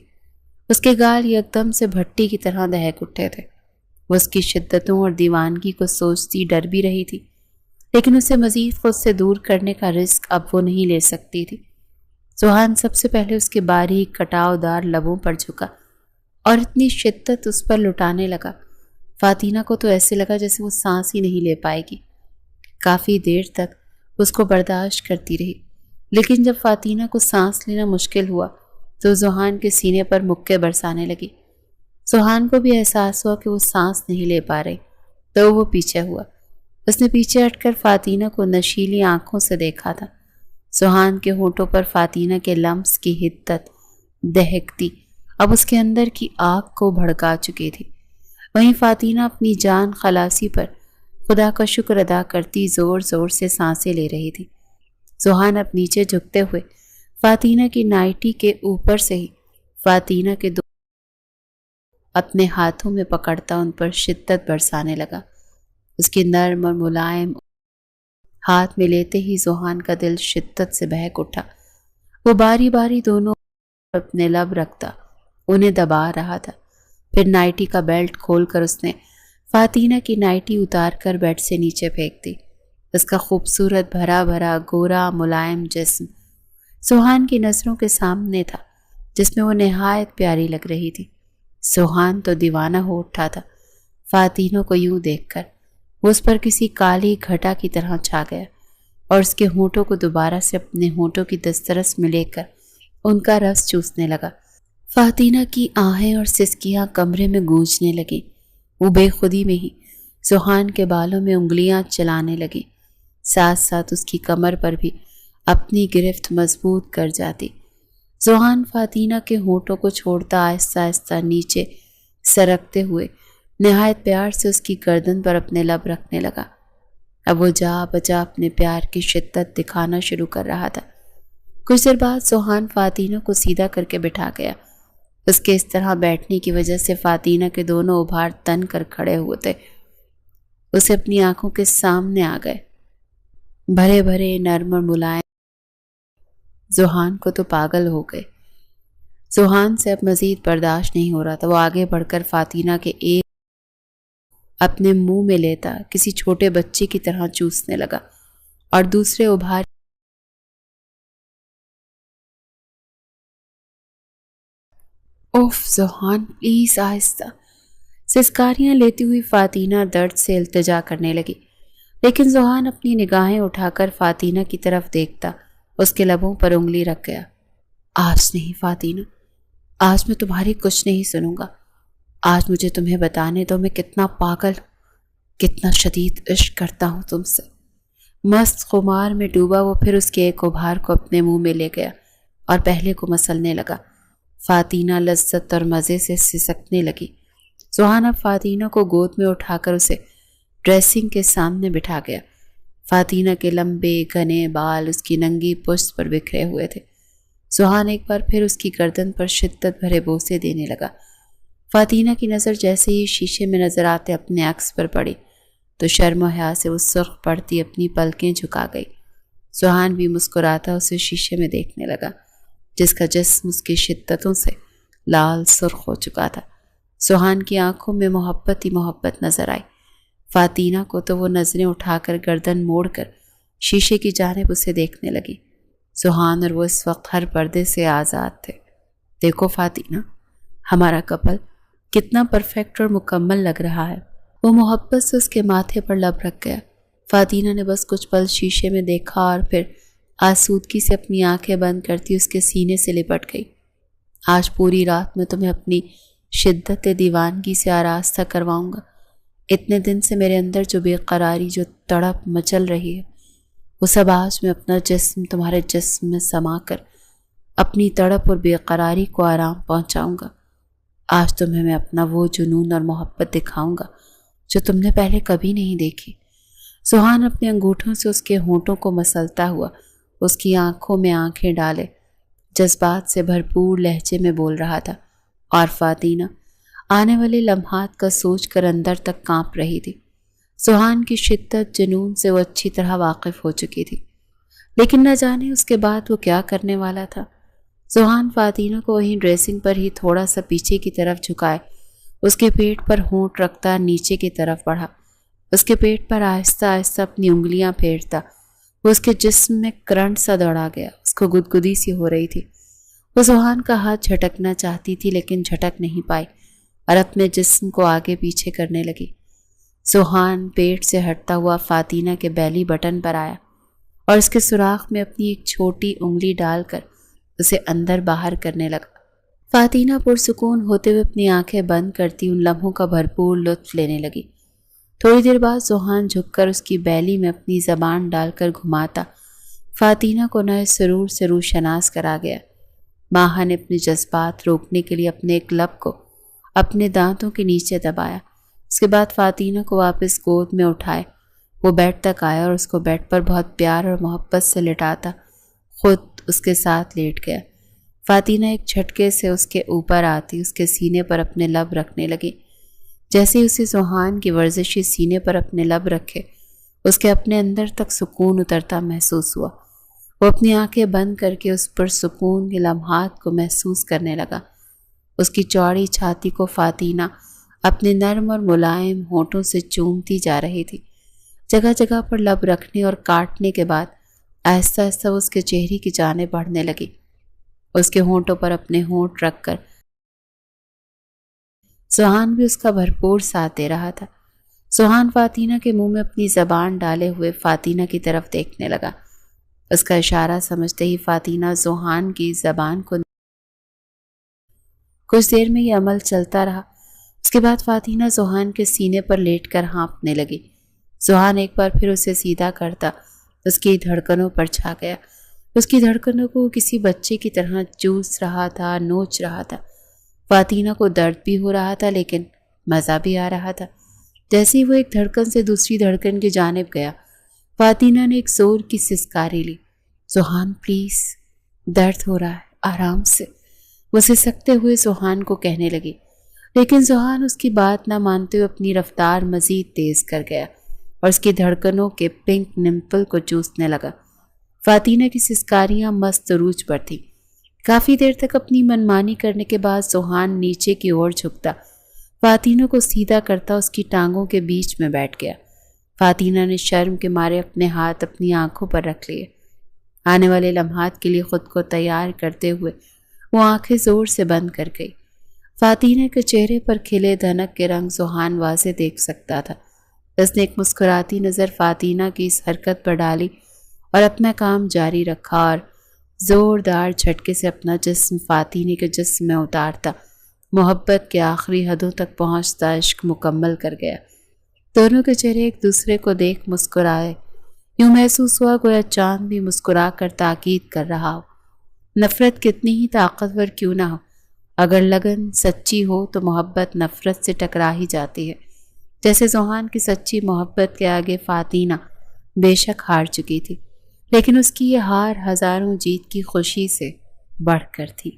اس کے گال یکدم سے بھٹی کی طرح دہک اٹھے تھے۔ وہ اس کی شدتوں اور دیوانگی کو سوچتی ڈر بھی رہی تھی، لیکن اسے مزید خود سے دور کرنے کا رزق اب وہ نہیں لے سکتی تھی۔ سوہان سب سے پہلے اس کے باریک کٹاؤ دار لبوں پر جھکا اور اتنی شدت اس پر لٹانے لگا، فاتینہ کو تو ایسے لگا جیسے وہ سانس ہی نہیں لے پائے گی۔ کافی دیر تک اس کو برداشت کرتی رہی، لیکن جب فاتینہ کو سانس لینا مشکل ہوا تو سوہان کے سینے پر مکے برسانے لگی۔ سوہان کو بھی احساس ہوا کہ وہ سانس نہیں لے پا رہی، تو وہ پیچھے ہوا۔ اس نے پیچھے ہٹ کر فاتینہ کو نشیلی آنکھوں سے دیکھا تھا۔ سوہان کے ہونٹوں پر فاتینہ کے لمس کی حدت دہکتی اب اس کے اندر کی آگ کو بھڑکا چکی تھی۔ وہیں فاتینہ اپنی جان خلاصی پر خدا کا شکر ادا کرتی زور زور سے سانسیں لے رہی تھی۔ سوہان اب نیچے جھکتے ہوئے فاتینہ کی نائٹی کے اوپر سے ہی فاتینہ کے دو اپنے ہاتھوں میں پکڑتا ان پر شدت برسانے لگا۔ اس کی نرم اور ملائم ہاتھ میں لیتے ہی سوہان کا دل شدت سے بہک اٹھا۔ وہ باری باری دونوں اپنے لب رکھتا انہیں دبا رہا تھا۔ پھر نائٹی کا بیلٹ کھول کر اس نے فاتینہ کی نائٹی اتار کر بیڈ سے نیچے پھینک دی۔ اس کا خوبصورت بھرا بھرا گورا ملائم جسم سوہان کی نظروں کے سامنے تھا، جس میں وہ نہایت پیاری لگ رہی تھی۔ سوہان تو دیوانہ ہو اٹھا تھا فاتینہ کو یوں دیکھ کر۔ وہ اس پر کسی کالی گھٹا کی طرح چھا گیا اور اس کے ہونٹوں کو دوبارہ سے اپنے ہونٹوں کی دسترس میں لے کر ان کا رس چوسنے لگا۔ فاتینہ کی آہیں اور سسکیاں کمرے میں گونجنے لگیں۔ وہ بے خودی میں ہی سوہان کے بالوں میں انگلیاں چلانے لگی، ساتھ ساتھ اس کی کمر پر بھی اپنی گرفت مضبوط کر جاتی۔ سوہان فاتینہ کے ہونٹوں کو چھوڑتا آہستہ آہستہ نیچے سرکتے ہوئے نہایت پیار سے اس کی گردن پر اپنے لب رکھنے لگا۔ اب وہ جا بجا اپنے پیار کی شدت دکھانا شروع کر رہا تھا۔ کچھ دیر بعد سوہان فاتینہ کو سیدھا کر کے بٹھا گیا۔ اس کے اس طرح بیٹھنے کی وجہ سے فاتینہ کے دونوں ابھار تن کر کھڑے ہوئے تھے، اسے اپنی آنکھوں کے سامنے آ گئے، بھرے بھرے نرم اور ملائم۔ سوہان کو تو پاگل ہو گئے۔ سوہان سے اب مزید برداشت نہیں ہو رہا تھا۔ وہ آگے بڑھ کر فاتینہ کے ایک اپنے منہ میں لیتا کسی چھوٹے بچے کی طرح چوسنے لگا اور دوسرے ابھار اوف سوہان پلیز، آہستہ، سسکاریاں لیتی ہوئی فاتینہ درد سے التجا کرنے لگی، لیکن سوہان اپنی نگاہیں اٹھا کر فاتینہ کی طرف دیکھتا اس کے لبوں پر انگلی رکھ گیا۔ آج نہیں فاتینہ، آج میں تمہاری کچھ نہیں سنوں گا۔ آج مجھے تمہیں بتانے دو میں کتنا پاگل، کتنا شدید عشق کرتا ہوں تم سے۔ مست خمار میں ڈوبا وہ پھر اس کے ایک ابھار کو اپنے منہ میں لے گیا اور پہلے کو مسلنے لگا۔ فاتینہ لذت اور مزے سے سسکنے لگی۔ سوہان اب فاتینہ کو گود میں اٹھا کر اسے ڈریسنگ کے سامنے بٹھا گیا۔ فاتینہ کے لمبے گھنے بال اس کی ننگی پشت پر بکھرے ہوئے تھے۔ سوہان ایک بار پھر اس کی گردن پر شدت بھرے بوسے دینے لگا۔ فاتینہ کی نظر جیسے ہی شیشے میں نظر آتے اپنے عکس پر پڑی تو شرم و حیا سے وہ سرخ پڑتی اپنی پلکیں جھکا گئی۔ سوہان بھی مسکراتا اسے شیشے میں دیکھنے لگا، جس کا جسم اس کی شدتوں سے لال سرخ ہو چکا تھا۔ سوہان کی آنکھوں میں محبت ہی محبت نظر آئی۔ فاتینہ کو تو وہ نظریں اٹھا کر گردن موڑ کر شیشے کی جانب اسے دیکھنے لگی۔ سوہان اور وہ اس وقت ہر پردے سے آزاد تھے۔ دیکھو فاتینہ، ہمارا کپل کتنا پرفیکٹ اور مکمل لگ رہا ہے۔ وہ محبت سے اس کے ماتھے پر لب رکھ گیا۔ فاتینہ نے بس کچھ پل شیشے میں دیکھا اور پھر آسودگی سے اپنی آنکھیں بند کرتی اس کے سینے سے لپٹ گئی۔ آج پوری رات میں تمہیں اپنی شدت دیوانگی سے آراستہ کرواؤں گا۔ اتنے دن سے میرے اندر جو بے قراری، جو تڑپ مچل رہی ہے، وہ سب آج میں اپنا جسم تمہارے جسم میں سما کر اپنی تڑپ اور بے قراری کو آرام پہنچاؤں گا۔ آج تمہیں میں اپنا وہ جنون اور محبت دکھاؤں گا جو تم نے پہلے کبھی نہیں دیکھی۔ سوہان اپنے انگوٹھوں سے اس کے ہونٹوں کو مسلتا ہوا اس کی آنکھوں میں آنکھیں ڈالے جذبات سے بھرپور لہجے میں بول رہا تھا، اور فاتینہ آنے والے لمحات کا سوچ کر اندر تک کانپ رہی تھی۔ سوہان کی شدت، جنون سے وہ اچھی طرح واقف ہو چکی تھی، لیکن نہ جانے اس کے بعد وہ کیا کرنے والا تھا۔ سوہان فاتینہ کو وہیں ڈریسنگ پر ہی تھوڑا سا پیچھے کی طرف جھکائے اس کے پیٹ پر ہونٹ رکھتا نیچے کی طرف بڑھا، اس کے پیٹ پر آہستہ آہستہ اپنی انگلیاں پھیرتا۔ وہ اس کے جسم میں کرنٹ سا دوڑا گیا، اس کو گدگدی سی ہو رہی تھی۔ وہ سوہان کا ہاتھ جھٹکنا چاہتی تھی لیکن جھٹک نہیں پائی اور اپنے جسم کو آگے پیچھے کرنے لگی۔ سوہان پیٹ سے ہٹتا ہوا فاتینہ کے بیلی بٹن پر آیا اور اس کے سوراخ میں اپنی ایک چھوٹی انگلی ڈال کر اسے اندر باہر کرنے لگا۔ فاتینہ پرسکون ہوتے ہوئے اپنی آنکھیں بند کرتی ان لمحوں کا بھرپور لطف لینے لگی۔ تھوڑی دیر بعد سوہان جھک کر اس کی بیلی میں اپنی زبان ڈال کر گھماتا فاتینہ کو نئے سرور سے روشناس کرا گیا۔ ماہا نے اپنے جذبات روکنے کے لیے اپنے ایک لب کو اپنے دانتوں کے نیچے دبایا۔ اس کے بعد فاتینہ کو واپس گود میں اٹھائے وہ بیڈ تک آیا اور اس کو بیڈ پر بہت پیار اور محبت سے لٹاتا خود اس کے ساتھ لیٹ گیا۔ فاتینہ ایک جھٹکے سے اس کے اوپر آتی اس کے سینے پر اپنے لب رکھنے لگی۔ جیسے اسے سوہان کی ورزشی سینے پر اپنے لب رکھے اس کے اپنے اندر تک سکون اترتا محسوس ہوا۔ وہ اپنی آنکھیں بند کر کے اس پر سکون کے لمحات کو محسوس کرنے لگا۔ اس کی چوڑی چھاتی کو فاتینہ اپنے نرم اور ملائم ہونٹوں سے چومتی جا رہی تھی۔ جگہ جگہ پر لب رکھنے اور کاٹنے کے بعد آہستہ آہستہ اس کے چہرے کی جانب بڑھنے لگی۔ اس کے ہونٹوں پر اپنے ہونٹ رکھ کر سوہان بھی اس کا بھرپور ساتھ دے رہا تھا۔ سوہان فاطینہ کے منہ میں اپنی زبان ڈالے ہوئے فاطینہ کی طرف دیکھنے لگا۔ اس کا اشارہ سمجھتے ہی فاطینہ سوہان کی زبان کو کچھ دیر میں یہ عمل چلتا رہا۔ اس کے بعد فاطینہ سوہان کے سینے پر لیٹ کر ہانپنے لگی۔ سوہان ایک بار پھر اسے سیدھا کرتا اس کی دھڑکنوں پر چھا گیا۔ اس کی دھڑکنوں کو کسی بچے کی طرح چوس رہا تھا، نوچ رہا تھا۔ فاطینہ کو درد بھی ہو رہا تھا لیکن مزہ بھی آ رہا تھا۔ جیسے ہی وہ ایک دھڑکن سے دوسری دھڑکن کی جانب گیا، فاطینہ نے ایک زور کی سسکاری لی۔ سوہان پلیز، درد ہو رہا ہے، آرام سے، وہ سسکتے ہوئے سوہان کو کہنے لگی۔ لیکن سوہان اس کی بات نہ مانتے ہوئے اپنی رفتار مزید تیز کر گیا اور اس کی دھڑکنوں کے پنک نمپل کو چوسنے لگا۔ فاطینہ کی سسکاریاں مست عروج پر تھیں۔ کافی دیر تک اپنی منمانی کرنے کے بعد سوہان نیچے کی اور جھکتا، فاطینہ کو سیدھا کرتا اس کی ٹانگوں کے بیچ میں بیٹھ گیا۔ فاطینہ نے شرم کے مارے اپنے ہاتھ اپنی آنکھوں پر رکھ لیے۔ آنے والے لمحات کے لیے خود کو تیار کرتے ہوئے وہ آنکھیں زور سے بند کر گئی۔ فاطینہ کے چہرے پر کھلے دھنک کے رنگ سوہان واضح دیکھ سکتا تھا۔ اس نے ایک مسکراتی نظر فاطینہ کی اس حرکت پر ڈالی اور اپنا کام جاری رکھا اور زوردار جھٹکے سے اپنا جسم فاطینہ کے جسم میں اتارتا محبت کے آخری حدوں تک پہنچتا عشق مکمل کر گیا۔ دونوں کے چہرے ایک دوسرے کو دیکھ مسکرائے۔ یوں محسوس ہوا گویا چاند بھی مسکرا کر تاکید کر رہا ہو۔ نفرت کتنی ہی طاقتور کیوں نہ ہو، اگر لگن سچی ہو تو محبت نفرت سے ٹکرا ہی جاتی ہے۔ جیسے سوہان کی سچی محبت کے آگے فاطینہ بے شک ہار چکی تھی، لیکن اس کی یہ ہار ہزاروں جیت کی خوشی سے بڑھ کر تھی۔